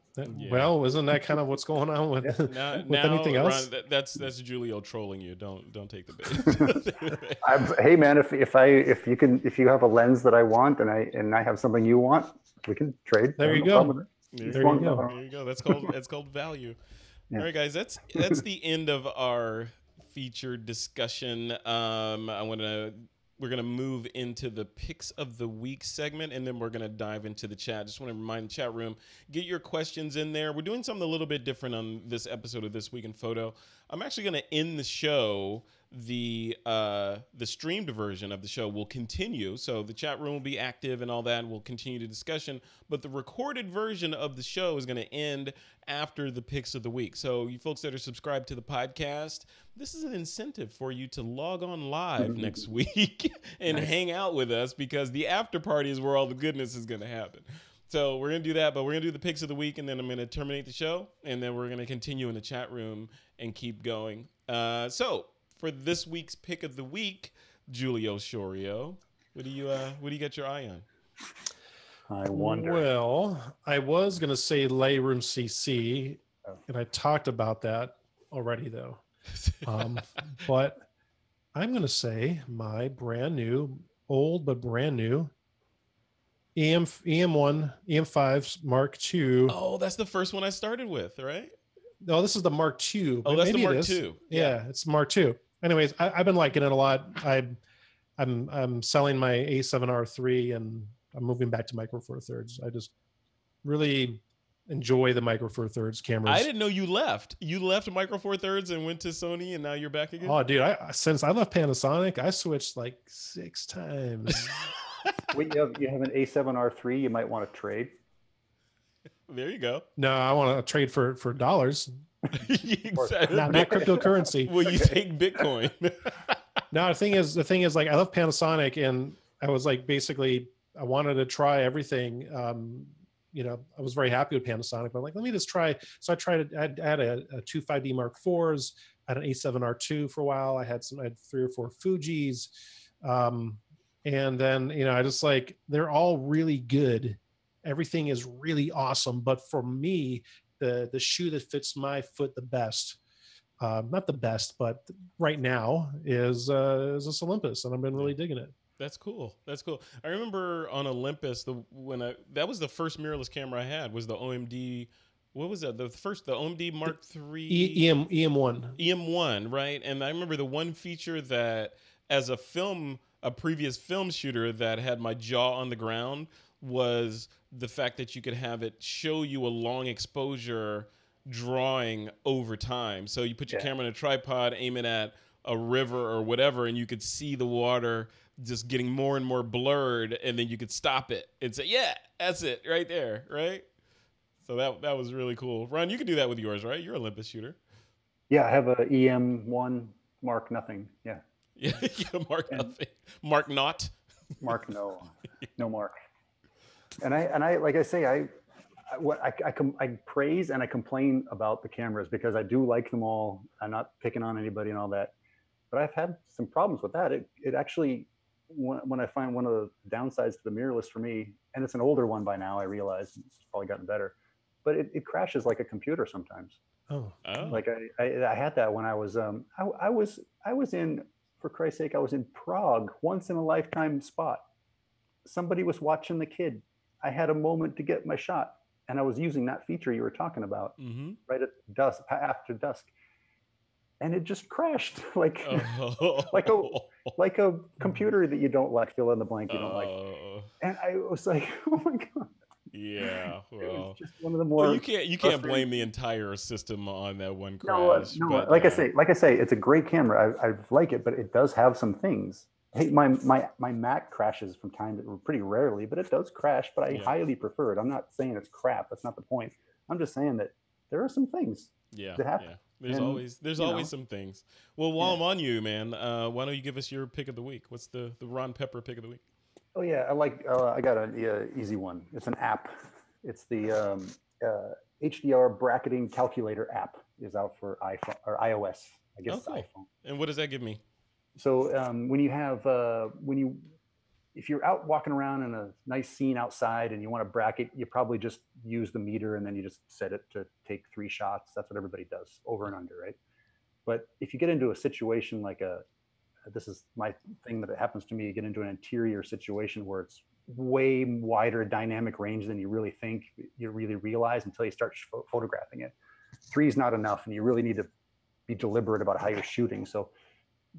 Well, isn't that kind of what's going on with, with anything else? Ron, that's Giulio trolling you. Don't take the bait. Hey man, if you have a lens that I want and I have something you want, we can trade. There you go. There you go. That's called value. Yeah. All right, guys. That's the end of our featured discussion. We're going to move into the picks of the week segment, and then we're going to dive into the chat. Just want to remind the chat room, get your questions in there. We're doing something a little bit different on this episode of This Week in Photo. I'm actually going to end the show. The streamed version of the show will continue, so the chat room will be active and all that. We'll continue the discussion, but the recorded version of the show is going to end after the picks of the week. So you folks that are subscribed to the podcast, this is an incentive for you to log on live next week and hang out with us, because the after party is where all the goodness is going to happen. So we're going to do that, but we're going to do the picks of the week, and then I'm going to terminate the show, and then we're going to continue in the chat room and keep going. So for this week's pick of the week, Giulio Sciorio, what do you got your eye on? I wonder. Well, I was going to say Lightroom CC, and I talked about that already, though. But I'm going to say my brand new, old but brand new EM1, EM5 Mark II. Oh, that's the first one I started with, right? No, this is the Mark II. Oh, that's the Mark II. Yeah, it's Mark II. Anyways, I've been liking it a lot. I'm selling my A7R III, and I'm moving back to Micro Four Thirds. I just really enjoy the Micro Four Thirds cameras. I didn't know you left. You left Micro Four Thirds and went to Sony, and now you're back again. Oh, dude! Since I left Panasonic, I switched like 6 times. Wait, you have an A7R III. You might want to trade. There you go. No, I want to trade for dollars. Exactly. Not cryptocurrency. Will you take Bitcoin? No, the thing is, like, I love Panasonic, and I was like, basically, I wanted to try everything. You know, I was very happy with Panasonic, but I'm like, let me just try. So I had a 2 5D Mark IVs. I had an A7R II for a while. I had 3 or 4 Fujis. And then, you know, I just like, they're all really good. Everything is really awesome. But for me, the shoe that fits my foot the best, not the best, but right now is this Olympus, and I've been really digging it. That's cool. That's cool. I remember on Olympus, that was the first mirrorless camera I had, was the OMD what was that? The OMD Mark III EM1. EM1, right? And I remember the one feature that, as a previous film shooter, that had my jaw on the ground was the fact that you could have it show you a long exposure drawing over time. So you put your camera in a tripod, aim it at a river or whatever, and you could see the water just getting more and more blurred, and then you could stop it and say, yeah, that's it right there, right? So that was really cool. Ron, you can do that with yours, right? You're an Olympus shooter. Yeah, I have a EM1 Mark nothing. Yeah. Yeah, Mark nothing. Mark not. Mark no Mark. And I like I say, I praise and I complain about the cameras because I do like them all. I'm not picking on anybody and all that, but I've had some problems with that. It actually, when I find one of the downsides to the mirrorless for me, and it's an older one by now, I realize it's probably gotten better, but it crashes like a computer sometimes. Oh. Like I had that when I was I was in, for Christ's sake, I was in Prague, once in a lifetime spot. Somebody was watching the kid. I had a moment to get my shot, and I was using that feature you were talking about right at dusk, after dusk, and it just crashed like like a computer that you don't like, fill in the blank you don't like. And I was like, oh my god. Yeah, well, just one of the more. Well, you can't blame the entire system on that one crash. No, but, like I say, it's a great camera. I like it, but it does have some things. Hey, my Mac crashes from time to pretty rarely, but it does crash. But I highly prefer it. I'm not saying it's crap. That's not the point. I'm just saying that there are some things that happen. Yeah. There's always some things. Well, while I'm on you, man, why don't you give us your pick of the week? What's the Ron Pepper pick of the week? Oh yeah, I got an easy one. It's an app. It's the HDR bracketing calculator app. Is out for iPhone or iOS. I guess it's iPhone. And what does that give me? So if you're out walking around in a nice scene outside and you want to bracket, you probably just use the meter and then you just set it to take 3 shots. That's what everybody does, over and under, right? But if you get into a situation like this is my thing that happens to me, you get into an interior situation where it's way wider dynamic range than you really think, you really realize until you start photographing it. 3 is not enough, and you really need to be deliberate about how you're shooting. So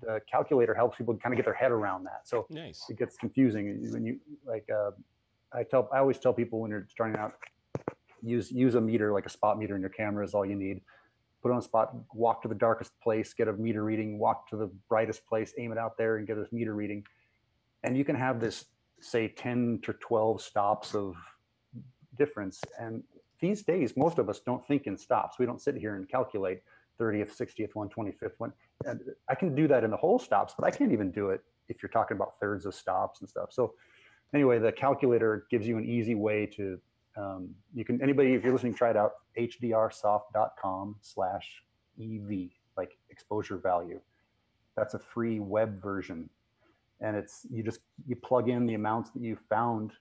the calculator helps people kind of get their head around that. So it gets confusing when you I always tell people when you're starting out, use a meter, like a spot meter in your camera is all you need. Put it on a spot, walk to the darkest place, get a meter reading, walk to the brightest place, aim it out there and get a meter reading. And you can have this, say 10 to 12 stops of difference. And these days, most of us don't think in stops. We don't sit here and calculate 30th, 60th, 125th one. And I can do that in the whole stops, but I can't even do it if you're talking about thirds of stops and stuff. So anyway, the calculator gives you an easy way to, anybody, if you're listening, try it out, hdrsoft.com/EV, like exposure value. That's a free web version. And it's, you plug in the amounts that you found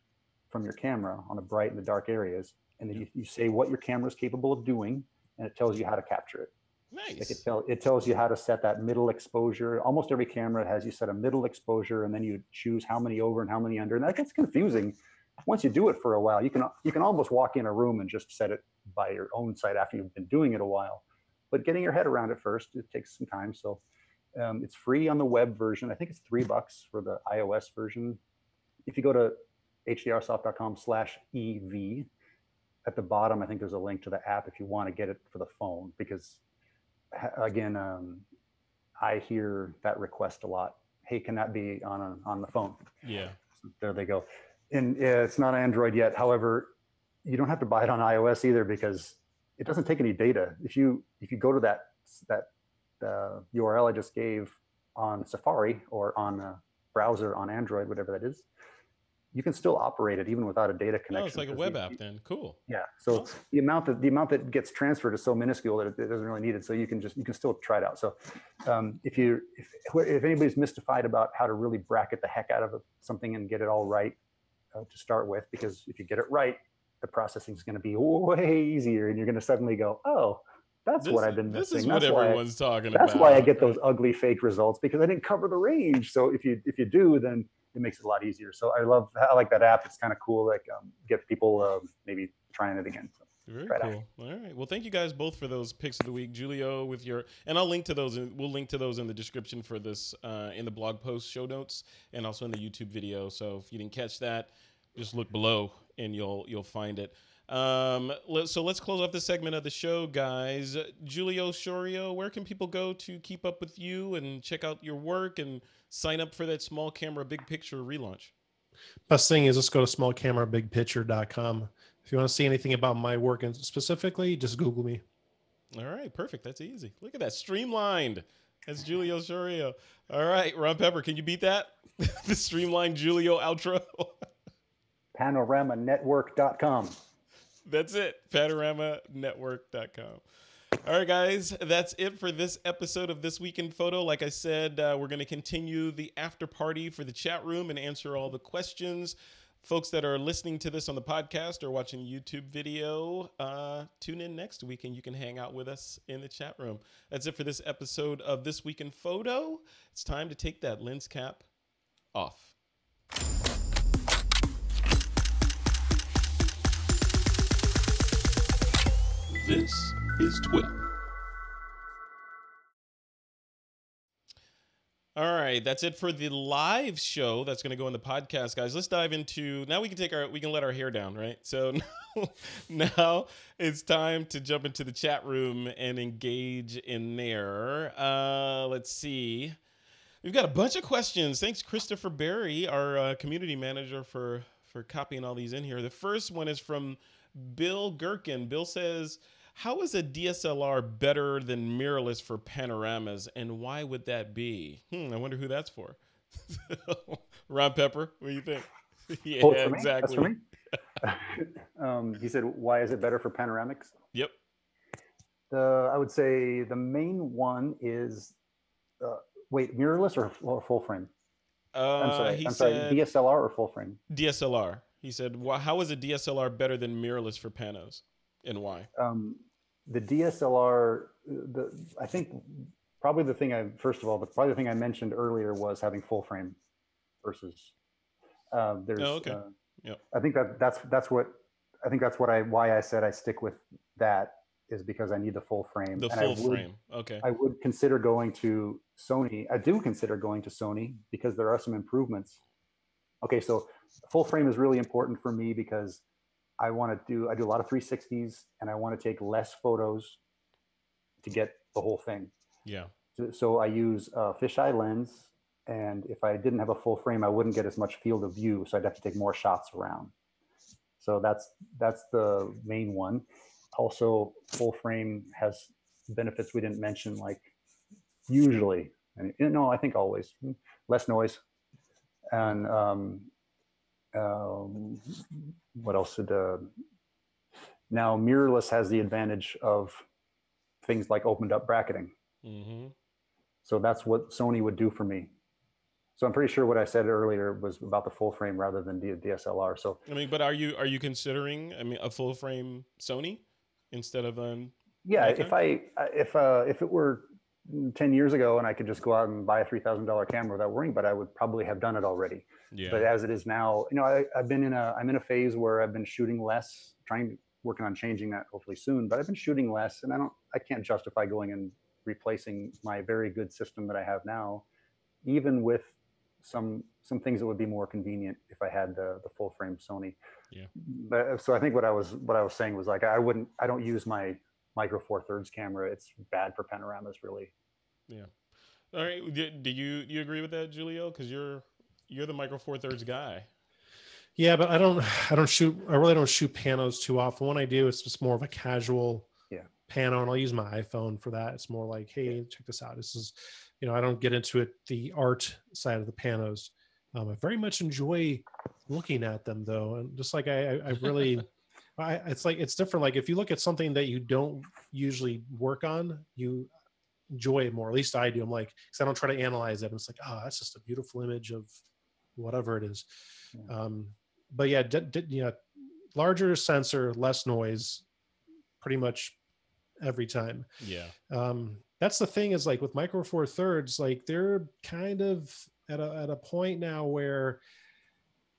from your camera on the bright and the dark areas. And then you say what your camera is capable of doing, and it tells you how to capture it. Nice. Like it tells you how to set that middle exposure. Almost every camera has you set a middle exposure, and then you choose how many over and how many under. And that gets confusing. Once you do it for a while, you can almost walk in a room and just set it by your own side after you've been doing it a while. But getting your head around it first, it takes some time. So it's free on the web version. I think it's $3 for the iOS version. If you go to hdrsoft.com/EV, at the bottom, I think there's a link to the app if you want to get it for the phone, because again, I hear that request a lot. Hey, can that be on the phone? Yeah. So there they go. And it's not Android yet. However, you don't have to buy it on iOS either, because it doesn't take any data. If you go to that URL I just gave on Safari or on a browser on Android, whatever that is, you can still operate it even without a data connection. Oh, it's like a web app then. Cool. Yeah. So the amount that gets transferred is so minuscule that it doesn't really need it. So you can still try it out. So if anybody's mystified about how to really bracket the heck out of something and get it all right to start with, because if you get it right, the processing is going to be way easier, and you're going to suddenly go, oh, that's what I've been missing. This is what everyone's talking about. That's why I get those ugly fake results, because I didn't cover the range. So if you do, then it makes it a lot easier. So I like that app. It's kind of cool. Like get people maybe trying it again. So. Very cool. All right. Well, thank you guys both for those picks of the week. Giulio with your, and I'll link to those, and we'll link to those in the description for this, in the blog post show notes, and also in the YouTube video. So if you didn't catch that, just look below and you'll find it. So let's close off this segment of the show, guys. Giulio Sciorio, where can people go to keep up with you and check out your work and sign up for that small camera, big picture relaunch? Best thing is just go to smallcamerabigpicture.com. If you want to see anything about my work and specifically, just Google me. All right, perfect. That's easy. Look at that, streamlined. That's Giulio Sciorio. All right, Ron Pepper, can you beat that? The streamlined Giulio outro. panoramanetwork.com. That's it. panoramanetwork.com. All right, guys, that's it for this episode of This Week in Photo. Like I said, we're going to continue the after party for the chat room and answer all the questions. Folks that are listening to this on the podcast or watching the YouTube video, tune in next week and you can hang out with us in the chat room. That's it for this episode of This Week in Photo. It's time to take that lens cap off. This is TWiP. All right, that's it for the live show that's going to go in the podcast, guys. Let's dive into, now we can let our hair down, right? So now it's time to jump into the chat room and engage in there. Let's see. We've got a bunch of questions. Thanks, Christopher Berry, our community manager, for copying all these in here. The first one is from Bill Gherkin. Bill says, how is a DSLR better than mirrorless for panoramas, and why would that be? I wonder who that's for. Ron Pepper, what do you think? Yeah, exactly. That's for me? He said, why is it better for panoramics? Yep. I would say the main one is, mirrorless or full frame? I'm sorry, DSLR or full frame? DSLR. He said, how is a DSLR better than mirrorless for panos, and why? The DSLR, I think probably the thing I mentioned earlier was having full frame versus there's. Oh, okay. Yep. I think that's why I said I stick with that, is because I need the full frame. The full frame. Okay. I would consider going to Sony. I do consider going to Sony because there are some improvements. Okay, so full frame is really important for me because I do a lot of 360s and I want to take less photos to get the whole thing. Yeah. So I use a fisheye lens, and if I didn't have a full frame, I wouldn't get as much field of view. So I'd have to take more shots around. So that's the main one. Also, full frame has benefits we didn't mention, like usually, I think always, less noise. And what else did now mirrorless has the advantage of things like opened up bracketing. So that's what Sony would do for me. So I'm pretty sure what I said earlier was about the full frame rather than DSLR. So but are you considering a full frame Sony instead of yeah, Nikon? if it were 10 years ago and I could just go out and buy a $3,000 camera without worrying, but I would probably have done it already. Yeah. But as it is now, I'm in a phase where I've been shooting less, working on changing that hopefully soon, but I've been shooting less, and I can't justify going and replacing my very good system that I have now, even with some things that would be more convenient if I had the full frame Sony. Yeah. But so I think what I was saying was, like, I don't use my Micro Four Thirds camera. It's bad for panoramas, really. Yeah. All right. Do you agree with that, Giulio? Because you're the Micro Four Thirds guy. Yeah, but I really don't shoot panos too often. When I do, it's just more of a casual pano, and I'll use my iPhone for that. It's more like, hey, check this out. This is, I don't get into it, the art side of the panos. I very much enjoy looking at them, though. And just like I really, it's different. Like if you look at something that you don't usually work on, you enjoy it more. At least I do. I'm like, because I don't try to analyze it. It's like, oh, that's just a beautiful image of whatever it is. Yeah. But yeah, larger sensor, less noise, pretty much every time. Yeah. That's the thing, is like with Micro Four Thirds, like they're kind of at a point now where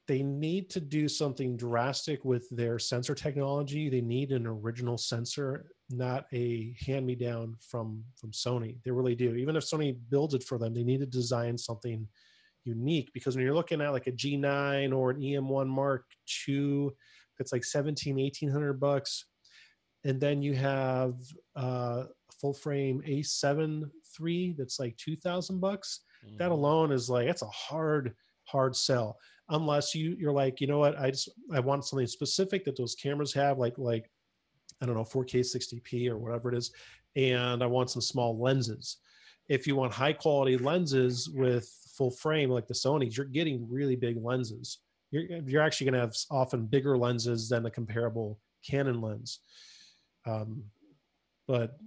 they need to do something drastic with their sensor technology. They need an original sensor, not a hand-me-down from Sony. They really do. Even if Sony builds it for them, they need to design something unique, because when you're looking at like a G9 or an EM1 Mark II, that's like 1,800 bucks. And then you have a full frame A7 III that's like 2,000 bucks. That alone is like, that's a hard sell. Unless you're like, you know what, I want something specific that those cameras have, like I don't know, 4K 60p or whatever it is, and I want some small lenses. If you want high quality lenses with full frame like the Sonys, you're getting really big lenses. You're actually going to have often bigger lenses than a comparable Canon lens. But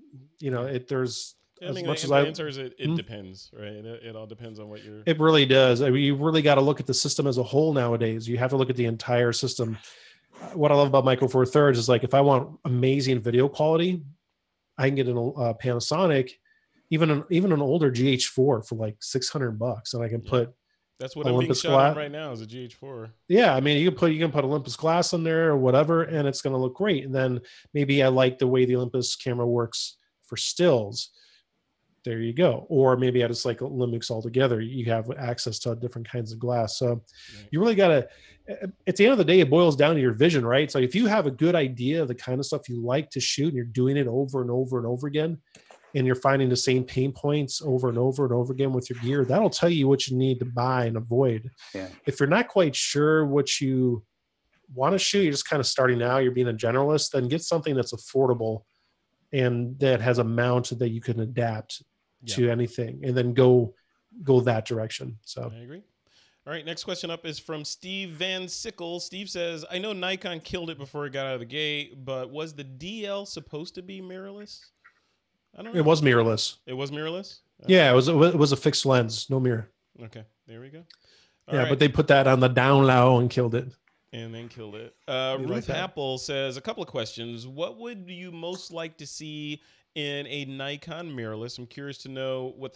you know, there's I mean, much the as I answer is it depends, right? It all depends on what you're. It really does. I mean, you really got to look at the system as a whole nowadays. You have to look at the entire system. What I love about Micro Four Thirds is, like, if I want amazing video quality, I can get a Panasonic, even an older GH4 for like $600, and I can put. That's what Olympus I'm being shot on right now, is a GH4. Yeah, I mean, you can put Olympus glass on there or whatever, and it's going to look great. And then maybe I like the way the Olympus camera works for stills. There you go. Or maybe I just like Lumix altogether. You have access to different kinds of glass. So you really got to, at the end of the day, it boils down to your vision, right? So if you have a good idea of the kind of stuff you like to shoot and you're doing it over and over and over again, and you're finding the same pain points over and over and over again with your gear, that'll tell you what you need to buy and avoid. Yeah. If you're not quite sure what you want to shoot, you're just kind of starting out, you're being a generalist, then get something that's affordable and that has a mount that you can adapt to anything, and then go that direction. So I agree. All right, next question up is from Steve Van Sickle. Steve says, I know Nikon killed it before it got out of the gate, but was the DL supposed to be mirrorless? I don't know. It was mirrorless. It was mirrorless? Yeah, it was a fixed lens, no mirror. Okay, there we go. All right. But they put that on the down low and killed it. And then killed it. Ruth Apple says, a couple of questions. What would you most like to see in a Nikon mirrorless? I'm curious to know what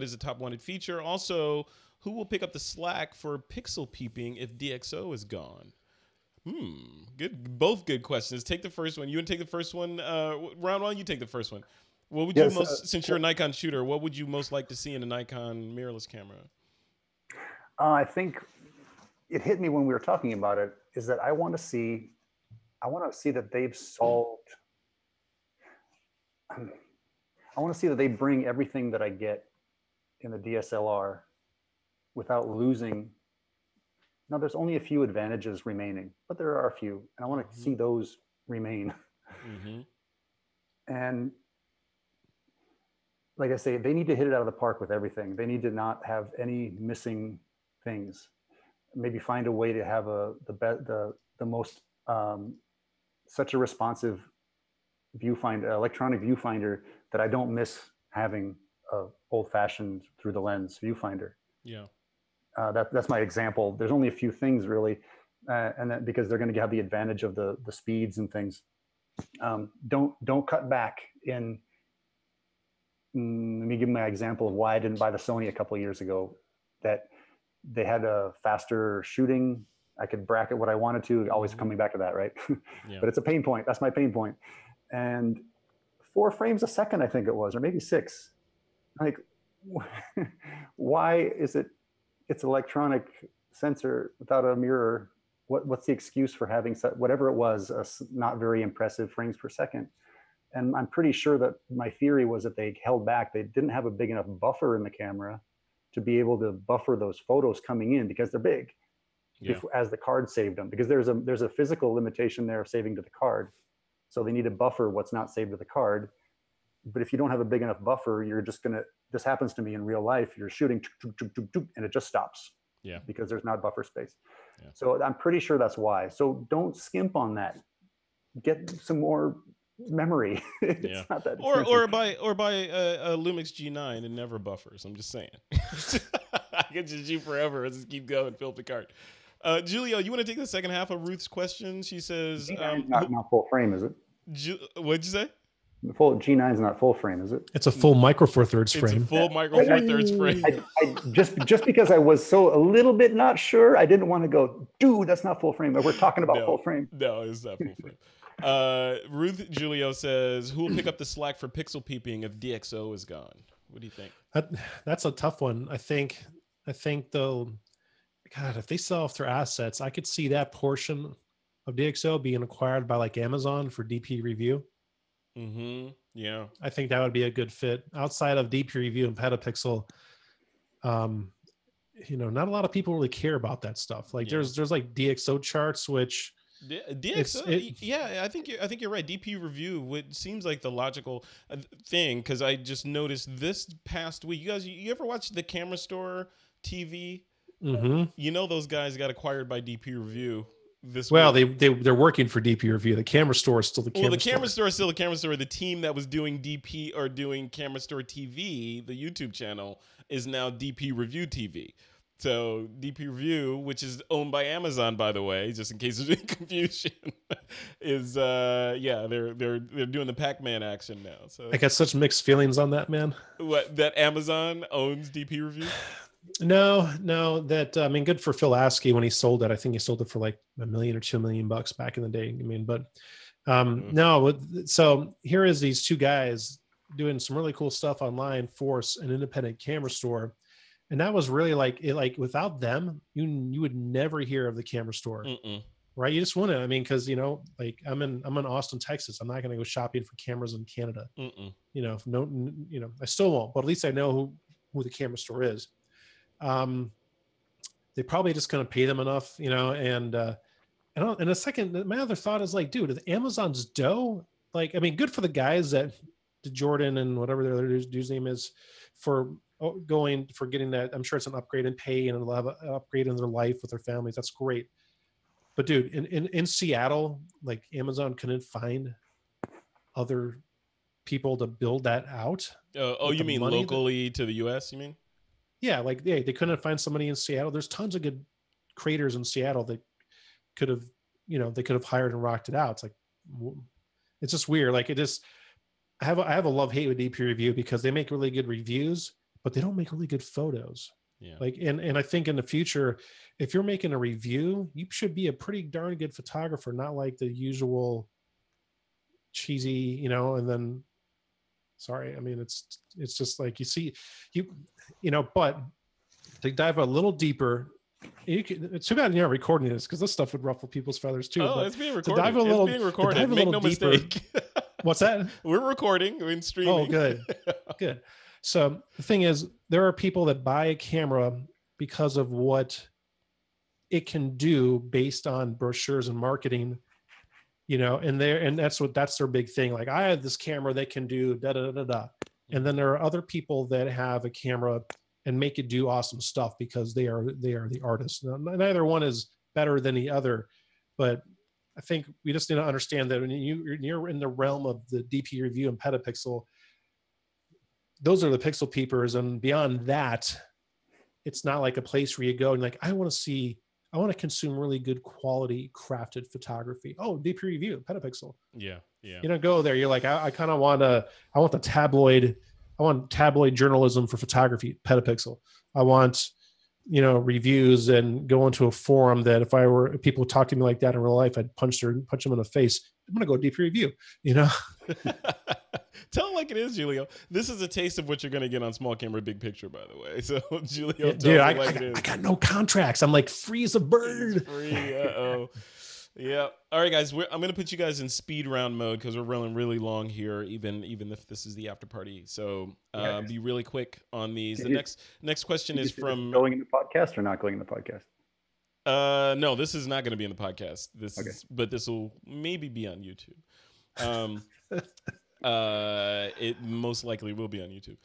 is the top wanted feature. Also, who will pick up the slack for pixel peeping if DxO is gone? Good. Both good questions. Take the first one. You want to take the first one? Round one, you take the first one. What would you since you're a Nikon shooter, what would you most like to see in a Nikon mirrorless camera? I think it hit me when we were talking about it, is that I want to see that they've solved. I want to see that they bring everything that I get in the DSLR without losing. Now, there's only a few advantages remaining, but there are a few, and I want to see those remain. And like I say, they need to hit it out of the park with everything. They need to not have any missing things. Maybe find a way to have the most such a responsive viewfinder, electronic viewfinder, that I don't miss having a old-fashioned through the lens viewfinder. Yeah. That's my example. There's only a few things really, and that because they're going to have the advantage of the speeds and things. Don't cut back in. Let me give my example of why I didn't buy the Sony a couple of years ago. That they had a faster shooting. I could bracket what I wanted to. Always coming back to that, right? Yeah. But it's a pain point. That's my pain point. And 4 frames a second, I think it was, or maybe 6. Like, why is it? It's electronic sensor without a mirror. What's the excuse for having whatever it was, not very impressive frames per second? And I'm pretty sure that my theory was that they held back. They didn't have a big enough buffer in the camera to be able to buffer those photos coming in because they're big. Yeah. As the card saved them, because there's a physical limitation there of saving to the card. So they need to buffer what's not saved to the card. But if you don't have a big enough buffer, you're just gonna, this happens to me in real life, you're shooting and it just stops. Yeah. Because there's not buffer space. Yeah. So I'm pretty sure that's why. So don't skimp on that. Get some more memory. It's not that expensive. or buy a Lumix G9 and never buffers. I'm just saying. I can just shoot forever and just keep going, fill up the cart. Giulio, you want to take the second half of Ruth's question? She says, not full frame, is it? What'd you say? The full G9 is not full frame, is it? It's a full Micro Four Thirds frame. It's a full Micro Four Thirds frame. I just because I was so a little bit not sure, I didn't want to go, dude, that's not full frame. We're talking about full frame. No, it's not full frame. Ruth Giulio says, who will pick up the slack for pixel peeping if DxO is gone? What do you think? That's a tough one. I think though, God, if they sell off their assets, I could see that portion of DxO being acquired by like Amazon for DP review. Mm-hmm. Yeah. I think that would be a good fit. Outside of DP review and Petapixel, not a lot of people really care about that stuff. Like there's like DxO charts, which DxO, yeah, I think you're right. DP review seems like the logical thing, because I just noticed this past week. You ever watch the Camera Store TV? Mm-hmm. Those guys got acquired by DP review. They're working for DP review. The Camera Store is still the Camera Store. Well, the Camera Store is still the Camera Store. The team that was doing DP or doing Camera Store TV, the YouTube channel, is now DP Review TV. So DP Review, which is owned by Amazon, by the way, just in case there's any confusion, is they're doing the Pac-Man action now. So I got such mixed feelings on that, man. What, that Amazon owns DP Review? No, good for Phil Askey when he sold it. I think he sold it for like $1 million or $2 million back in the day. No. So here is these two guys doing some really cool stuff online for an independent camera store. And that was really like without them, you would never hear of the Camera Store. Mm-mm. Right? You just wouldn't. Because I'm in Austin, Texas. I'm not going to go shopping for cameras in Canada. Mm-mm. I still won't. But at least I know who the Camera Store is. They probably just going to pay them enough, And a second, my other thought is like, dude, Amazon's dough. Good for the guys that Jordan and whatever their other dude's name is for getting that. I'm sure it's an upgrade in pay and it'll have an upgrade in their life with their families. That's great. But dude, in Seattle, like Amazon couldn't find other people to build that out. You mean locally to the US, you mean? Yeah, they couldn't find somebody in Seattle. There's tons of good creators in Seattle that could have, they could have hired and rocked it out. It's just weird. I have a love-hate with DP Review because they make really good reviews, but they don't make really good photos. Yeah. And I think in the future, if you're making a review, you should be a pretty darn good photographer, not like the usual cheesy, and then sorry. It's just like but to dive a little deeper, it's too bad you're not recording this because this stuff would ruffle people's feathers too. Oh, it's being recorded. It's being recorded. Make no mistake. What's that? We're recording. We're streaming. Oh, good. Good. So the thing is, there are people that buy a camera because of what it can do based on brochures and marketing, and that's their big thing. Like, I have this camera that can do da da da da. And then there are other people that have a camera and make it do awesome stuff because they are the artists. Now, neither one is better than the other, but I think we just need to understand that when you're in the realm of the DP review and Petapixel, those are the pixel peepers, and beyond that, it's not like a place where you go and like, I want to consume really good quality crafted photography. Oh, DP review, Petapixel. Yeah. Yeah. You don't go there. You're like, I kind of want I want tabloid journalism for photography, Petapixel. I want, reviews and go into a forum that if people talk to me like that in real life, I'd punch them in the face. I'm going to go DP review, Tell it like it is, Giulio. This is a taste of what you're going to get on Small Camera Big Picture, by the way. So, Giulio, dude, I got no contracts. I'm like free as a bird. It's free. Uh-oh. Yeah. All right, guys. I'm going to put you guys in speed round mode because we're running really long here, even if this is the after party. So be really quick on these. The next question is from going in the podcast or not going in the podcast. No, this is not going to be in the podcast. But this will maybe be on YouTube. It most likely will be on YouTube.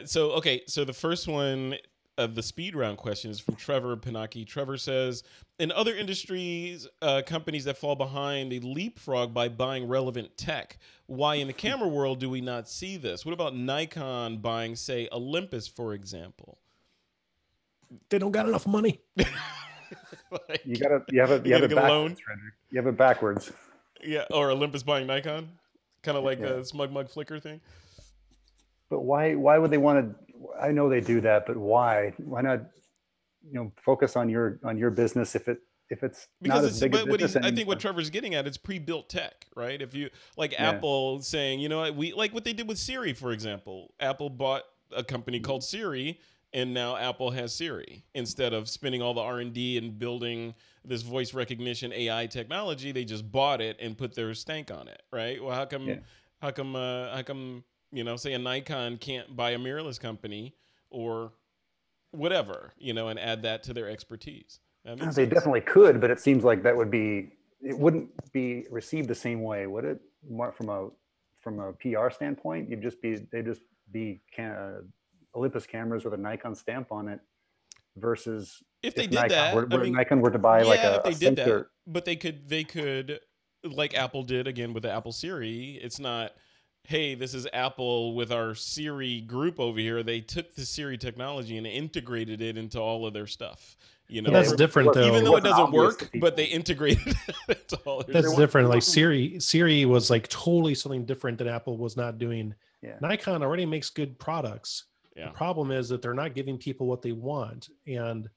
So the first one of the speed round question is from Trevor Pinocchi. Trevor says, in other industries, companies that fall behind, they leapfrog by buying relevant tech. Why in the camera world do we not see this? What about Nikon buying, say, Olympus, for example? They don't got enough money. You have it backwards, Frederick. You have it backwards. Yeah, or Olympus buying Nikon? Kind of like the smug mug flicker thing. But why would they want to? I know they do that, but why? Why not? Focus on your business if it's because not as big a business I think what Trevor's getting at is pre-built tech, right? If you like Apple saying, you know what, we like what they did with Siri, for example. Apple bought a company called Siri, and now Apple has Siri. Instead of spending all the R&D and building this voice recognition AI technology, they just bought it and put their stank on it, right? Well, how come say a Nikon can't buy a mirrorless company or whatever, and add that to their expertise? They definitely could, but it seems like it wouldn't be received the same way, would it? More from a PR standpoint, they'd just be Olympus cameras with a Nikon stamp on it, versus if they did that, Nikon were to buy if they did that, but they could, like Apple did again with the Apple Siri. It's not, hey, this is Apple with our Siri group over here. They took the Siri technology and integrated it into all of their stuff. That's different though. Even though it doesn't work, but they integrated it into all of their That's different. Like Siri was like totally something different that Apple was not doing. Yeah. Nikon already makes good products. Yeah. The problem is that they're not giving people what they want, and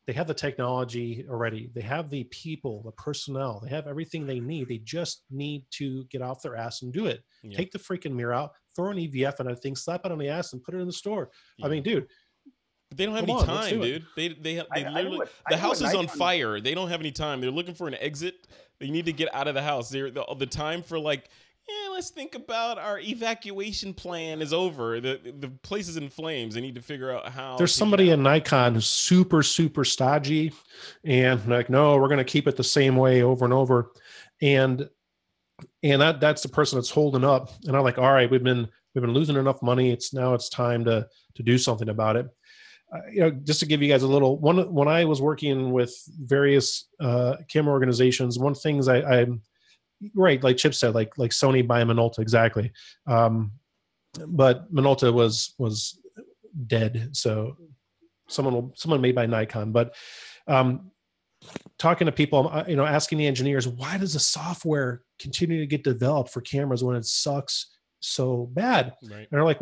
they have the technology already. They have the people, the personnel. They have everything they need. They just need to get off their ass and do it. Yeah. Take the freaking mirror out, throw an EVF on that thing, slap it on the ass, and put it in the store. Yeah. I mean, dude. But they don't have any time, dude. They literally, the house is on fire. They don't have any time. They're looking for an exit. They need to get out of the house. The time for let's think about our evacuation plan is over. The place is in flames. They need to figure out how. There's somebody in Nikon who's super, super stodgy, and like, no, we're going to keep it the same way over and over. And that's the person that's holding up. And I'm like, all right, we've been losing enough money. It's time to do something about it. Just to give you guys a little one, when I was working with various camera organizations, one things I right, like Chip said, like Sony buying Minolta, exactly. But Minolta was dead, so someone made by Nikon. But talking to people, asking the engineers, why does the software continue to get developed for cameras when it sucks so bad? Right. And they're like,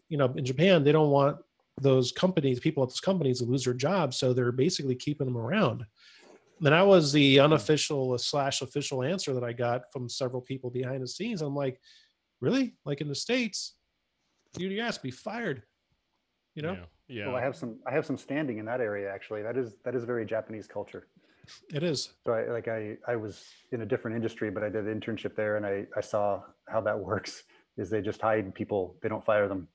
in Japan, they don't want those companies, people at those companies, to lose their jobs, so they're basically keeping them around. And that was the unofficial / official answer that I got from several people behind the scenes. I'm like, really? Like in the States, you'd ask to be fired, Yeah. Well, I have some standing in that area, actually. That is very Japanese culture. It is. So I was in a different industry, but I did an internship there, and I saw how that works. Is they just hide people, they don't fire them.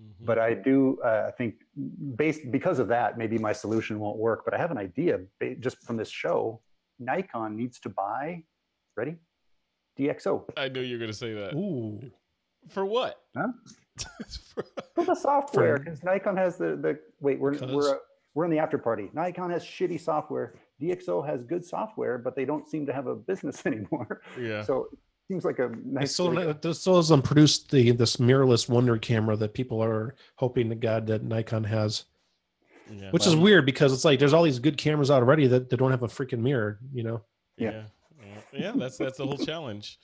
Mm-hmm. But I do think because of that, maybe my solution won't work. But I have an idea just from this show. Nikon needs to buy, ready? DxO. I knew you were going to say that. Ooh. For what? Huh? For the software, because Nikon has we're in the after party. Nikon has shitty software. DxO has good software, but they don't seem to have a business anymore. Yeah. So seems like a nice. Still hasn't produced this mirrorless wonder camera that people are hoping to God that Nikon has, which is weird because it's like there's all these good cameras out already that don't have a freaking mirror, Yeah. That's the whole challenge.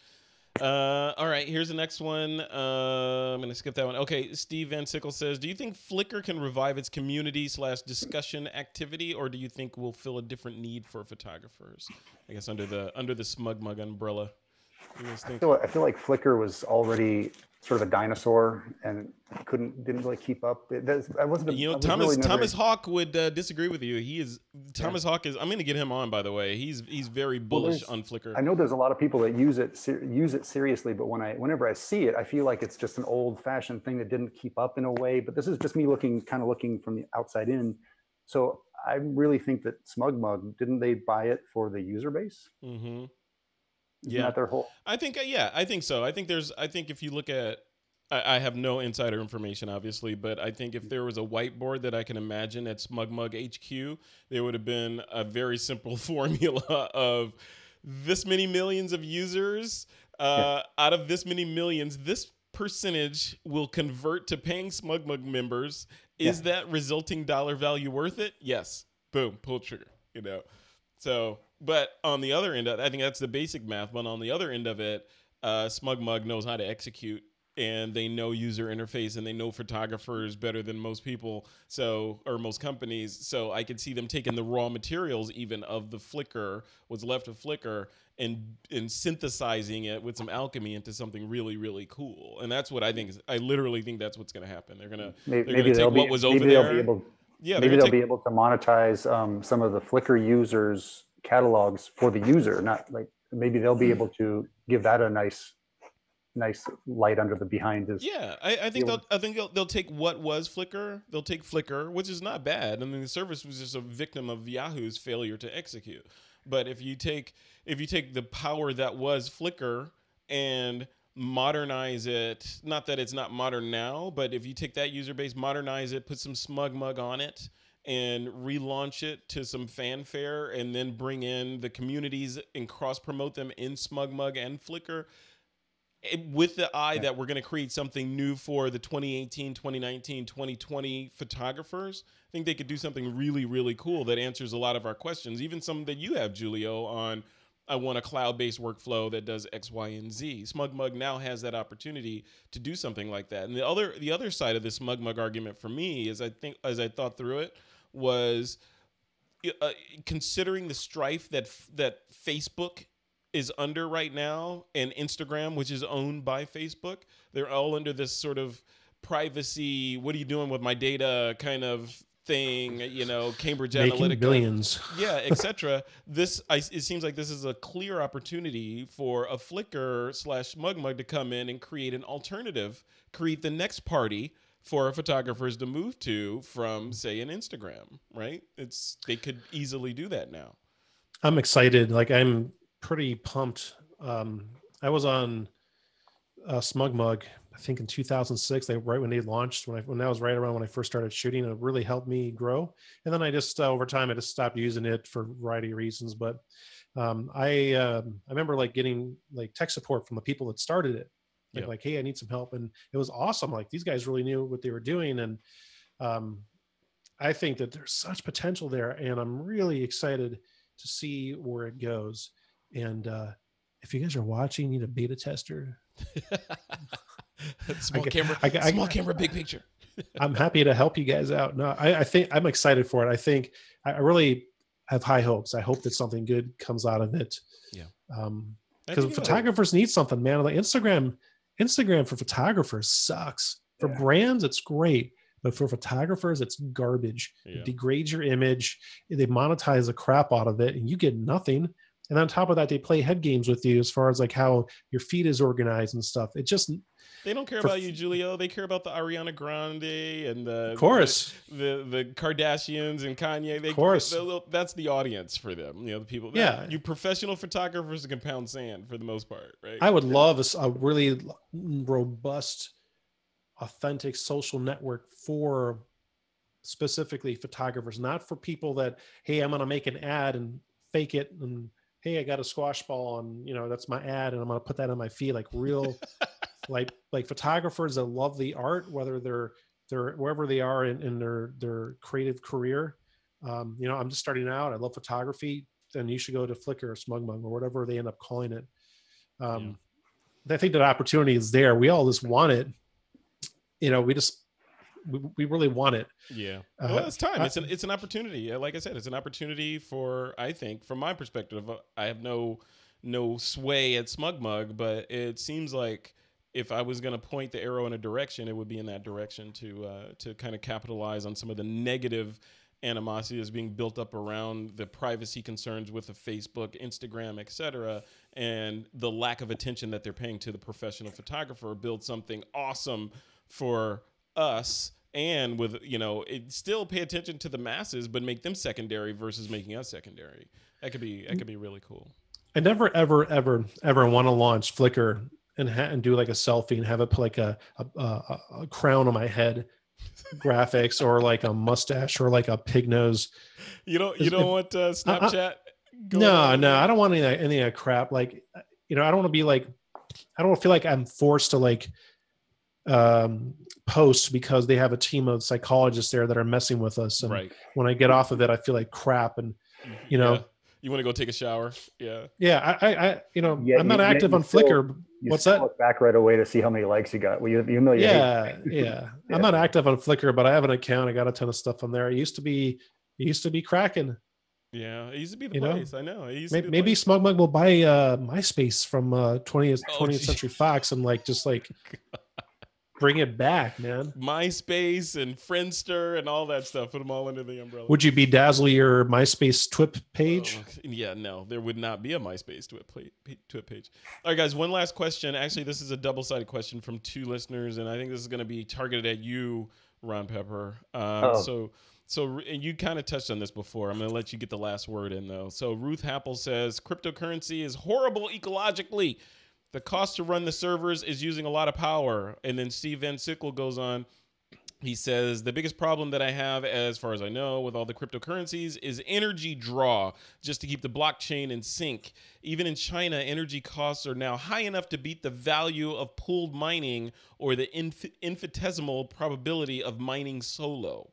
All right, here's the next one. I'm gonna skip that one. Okay, Steve Van Sickle says, do you think Flickr can revive its community / discussion activity, or do you think we'll fill a different need for photographers? I guess under the Smug Mug umbrella. I feel like Flickr was already sort of a dinosaur and didn't really keep up. Thomas Hawk would disagree with you. Thomas Hawk is. I'm going to get him on, by the way. He's very bullish on Flickr. I know there's a lot of people that use it seriously, but whenever I see it, I feel like it's just an old-fashioned thing that didn't keep up in a way. But this is just me looking from the outside in. So I really think that Smug Mug, didn't they buy it for the user base? Mm-hmm. Isn't that their whole? I think so. I think if you look at, I have no insider information, obviously, but I think if there was a whiteboard that I can imagine at Smug Mug HQ, there would have been a very simple formula of this many millions of users. Out of this many millions, this percentage will convert to paying Smug Mug members. Is that resulting dollar value worth it? Yes. Boom. Pull trigger. So. But on the other end, I think that's the basic math. But on the other end of it, SmugMug knows how to execute, and they know user interface, and they know photographers better than most people, or most companies. So I could see them taking the raw materials even of the Flickr, what's left of Flickr, and synthesizing it with some alchemy into something really, really cool. And that's what I think. I literally think that's what's going to happen. They're going to take what was over there. Maybe they'll be able to monetize some of the Flickr users' catalogs for the user. Not like maybe they'll be able to give that a nice light under the behind. I think they'll take what was Flickr. They'll take Flickr, which is not bad. I mean, the service was just a victim of Yahoo's failure to execute. But if you take the power that was Flickr and modernize it, not that it's not modern now, but if you take that user base, modernize it, put some SmugMug on it, and relaunch it to some fanfare, and then bring in the communities and cross promote them in SmugMug and Flickr, with the eye that we're going to create something new for the 2018, 2019, 2020 photographers. I think they could do something really, really cool that answers a lot of our questions, even some that you have, Giulio, on I want a cloud-based workflow that does X, Y, and Z. SmugMug now has that opportunity to do something like that. And the other side of this SmugMug argument for me is, I think, as I thought through it, was considering the strife that Facebook is under right now, and Instagram, which is owned by Facebook. They're all under this sort of privacy, what are you doing with my data kind of thing, Cambridge Analytica. Billions. Yeah, etc. It seems like this is a clear opportunity for a Flickr / SmugMug to come in and create an alternative, create the next party for photographers to move to from, say, an Instagram, right? They could easily do that now. I'm excited. Like, I'm pretty pumped. I was on SmugMug, I think in 2006, right when they launched, when that was right around when I first started shooting. It really helped me grow. And then I just, over time, I just stopped using it for a variety of reasons. But I remember like getting like tech support from the people that started it. Like, hey, I need some help. And it was awesome. Like, these guys really knew what they were doing. And I think that there's such potential there. And I'm really excited to see where it goes. And if you guys are watching, you need a beta tester. Small camera, big picture. I'm happy to help you guys out. No, I think I'm excited for it. I think I really have high hopes. I hope that something good comes out of it. Yeah. Because photographers need something, man. Like Instagram for photographers sucks. For brands, it's great. But for photographers, it's garbage. It degrades your image. They monetize the crap out of it, and you get nothing. And on top of that, they play head games with you as far as like how your feed is organized and stuff. They don't care about you, Giulio. They care about the Ariana Grande and the Kardashians and Kanye. That's the audience for them. The people. You professional photographers can pound sand for the most part, right? I would love a really robust, authentic social network for specifically photographers, not for people that, hey, I'm going to make an ad and fake it, and hey, I got a squash ball and that's my ad and I'm going to put that on my feed. Like real, like photographers that love the art, whether they're wherever they are in their creative career. I'm just starting out. I love photography. Then you should go to Flickr or SmugMug or whatever they end up calling it. I think that opportunity is there. We all just want it. We really want it. Yeah. Well, it's time. It's an opportunity. Like I said, it's an opportunity for, I think, from my perspective, I have no sway at SmugMug, but it seems like if I was going to point the arrow in a direction, it would be in that direction to kind of capitalize on some of the negative animosity that's being built up around the privacy concerns with the Facebook, Instagram, etc., and the lack of attention that they're paying to the professional photographer. Build something awesome for us, and with it still pay attention to the masses, but make them secondary versus making us secondary. That could be really cool. I never ever want to launch Flickr and do like a selfie and have it put like a crown on my head, graphics, or like a mustache or like a pig nose. You don't want Snapchat? No, I don't want any of that crap. Like, I don't want to be like, I don't feel like I'm forced to like post because they have a team of psychologists there that are messing with us. And when I get off of it, I feel like crap. And You want to go take a shower? Yeah. Yeah, I you know, Yeah, I'm not you active on still, Flickr. you What's still that? look back right away to see how many likes you got. Well, you know you hate. Yeah, yeah. I'm not active on Flickr, but I have an account. I got a ton of stuff on there. It used to be cracking. Yeah, it used to be the You know, place. I know. It used to be the maybe place. Smug Mug will buy MySpace from 20th Century Fox and just bring it back, man. MySpace and Friendster and all that stuff. Put them all under the umbrella. Would you bedazzle your MySpace TWiP page? Yeah, no, there would not be a MySpace TWiP page. All right, guys, one last question. Actually, this is a double-sided question from 2 listeners, and I think this is going to be targeted at you, Ron Pepper. So and you kind of touched on this before. I'm going to let you get the last word in, though. So Ruth Happel says, cryptocurrency is horrible ecologically. The cost to run the servers is using a lot of power. And then Steve Van Sickle goes on. He says, the biggest problem that I have, as far as I know, with all the cryptocurrencies is energy draw, just to keep the blockchain in sync. Even in China, energy costs are now high enough to beat the value of pooled mining or the infinitesimal probability of mining solo.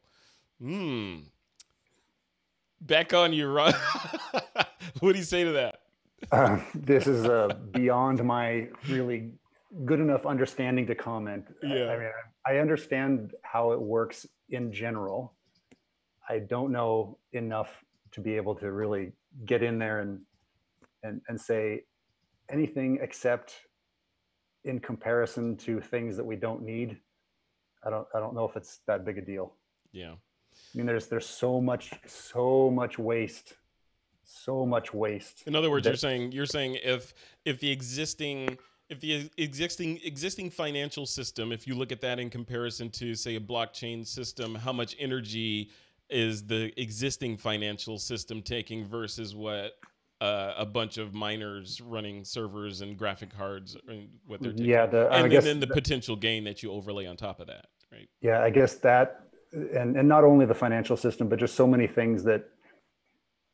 Back on you, Ron. What do you say to that? This is beyond my really good enough understanding to comment. Yeah. I mean, I understand how it works in general. I don't know enough to be able to really get in there and say anything except in comparison to things that we don't need. I don't know if it's that big a deal. Yeah. I mean, there's so much waste. So much waste. In other words, you're saying if the existing financial system, if you look at that in comparison to, say, a blockchain system, how much energy is the existing financial system taking versus what a bunch of miners running servers and graphic cards what they're taking? Yeah, and then the potential gain that you overlay on top of that, right? Yeah, I guess that, and not only the financial system, but just so many things that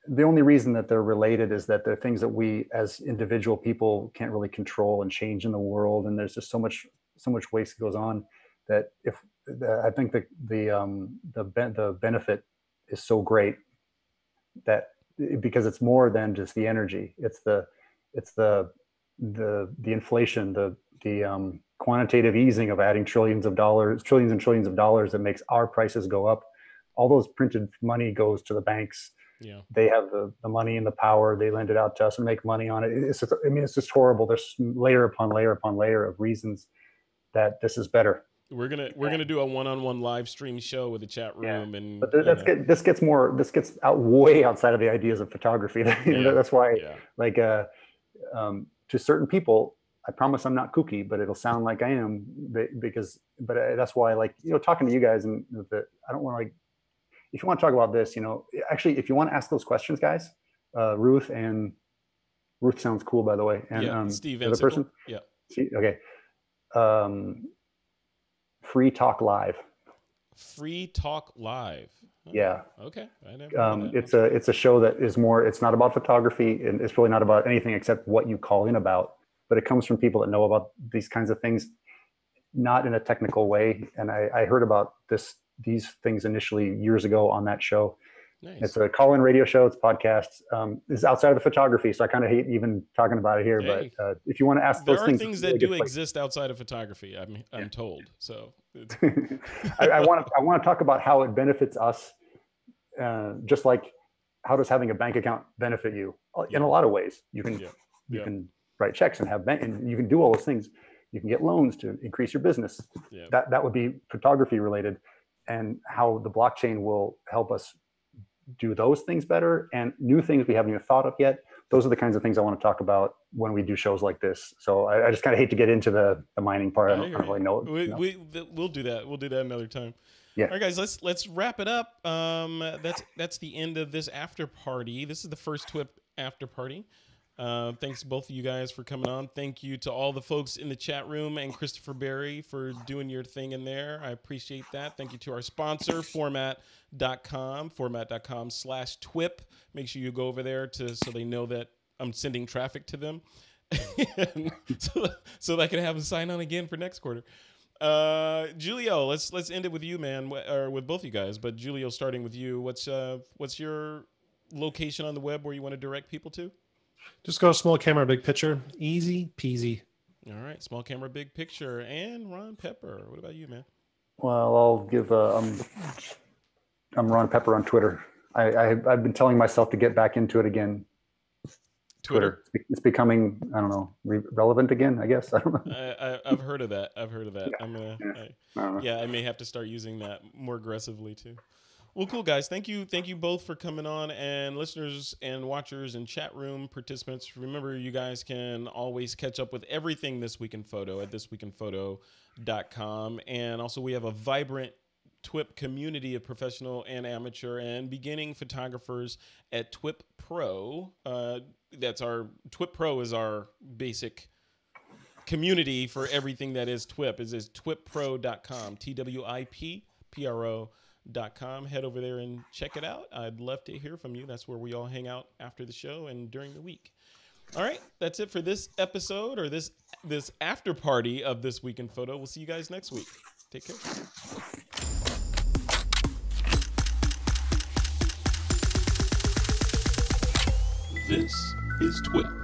the only reason that they're related is that they're things that we as individual people can't really control and change in the world. And there's just so much waste that goes on that I think the benefit is so great that because it's more than just the energy, it's the inflation, the quantitative easing of adding trillions and trillions of dollars that makes our prices go up. All those printed money goes to the banks. Yeah, they have the money and the power. They lend it out to us and make money on it. It's just horrible. There's layer upon layer upon layer of reasons that this is better. We're gonna do a one-on-one live stream show with the chat room, and this gets out way outside of the ideas of photography. That's why, to certain people, I promise I'm not kooky, but it'll sound like I am but that's why, talking to you guys, and I don't want to if you want to talk about this, actually, if you want to ask those questions, guys, Ruth sounds cool, by the way. And Steve, the other person. Yeah. Okay. Free Talk Live. Free Talk Live. Oh, yeah. Okay. It's a show that is more. It's not about photography, and it's really not about anything except what you call in about. But it comes from people that know about these kinds of things, not in a technical way. And I heard about these things initially years ago on that show. Nice. It's a call-in radio show. It's podcasts. It's outside of the photography, so I kind of hate even talking about it here. Hey, but if you want to ask those things, there are things that do exist outside of photography. I'm told. So I want to talk about how it benefits us. Just like how does having a bank account benefit you? In a lot of ways, you can write checks and and you can do all those things. You can get loans to increase your business. Yeah. That would be photography related. And how the blockchain will help us do those things better and new things we haven't even thought of yet. Those are the kinds of things I want to talk about when we do shows like this. So I just kind of hate to get into the mining part. I don't really know. We'll do that. We'll do that another time. Yeah. All right, guys, let's wrap it up. That's the end of this after party. This is the first TWiP after party. Thanks to both of you guys for coming on. Thank you to all the folks in the chat room and Christopher Berry for doing your thing in there. I appreciate that. Thank you to our sponsor, format.com/TWiP. Make sure you go over there so they know that I'm sending traffic to them. so that I can have them sign on again for next quarter. Giulio, let's end it with you, man, or with both you guys. But Giulio, starting with you, what's your location on the web where you want to direct people to? Just go small camera, big picture. Easy peasy. All right. Small camera, big picture. And Ron Pepper. What about you, man? Well, I'll give I'm Ron Pepper on Twitter. I've been telling myself to get back into it again. Twitter. It's becoming, I don't know, relevant again, I guess. I don't know. I've heard of that. Yeah. I may have to start using that more aggressively too. Well, cool, guys. Thank you both for coming on, and listeners and watchers and chat room participants. Remember, you guys can always catch up with everything This Week in Photo at thisweekinphoto.com. And also, we have a vibrant TWiP community of professional and amateur and beginning photographers at TWiP PRO. TWiP PRO is our basic community for everything that is TWiP. It is TWiPPro.com, TWiP PRO.com. Head over there and check it out. I'd love to hear from you. That's where we all hang out after the show and during the week. All right, that's it for this episode, or this after party of This Week in Photo. We'll see you guys next week. Take care. This is TWiP.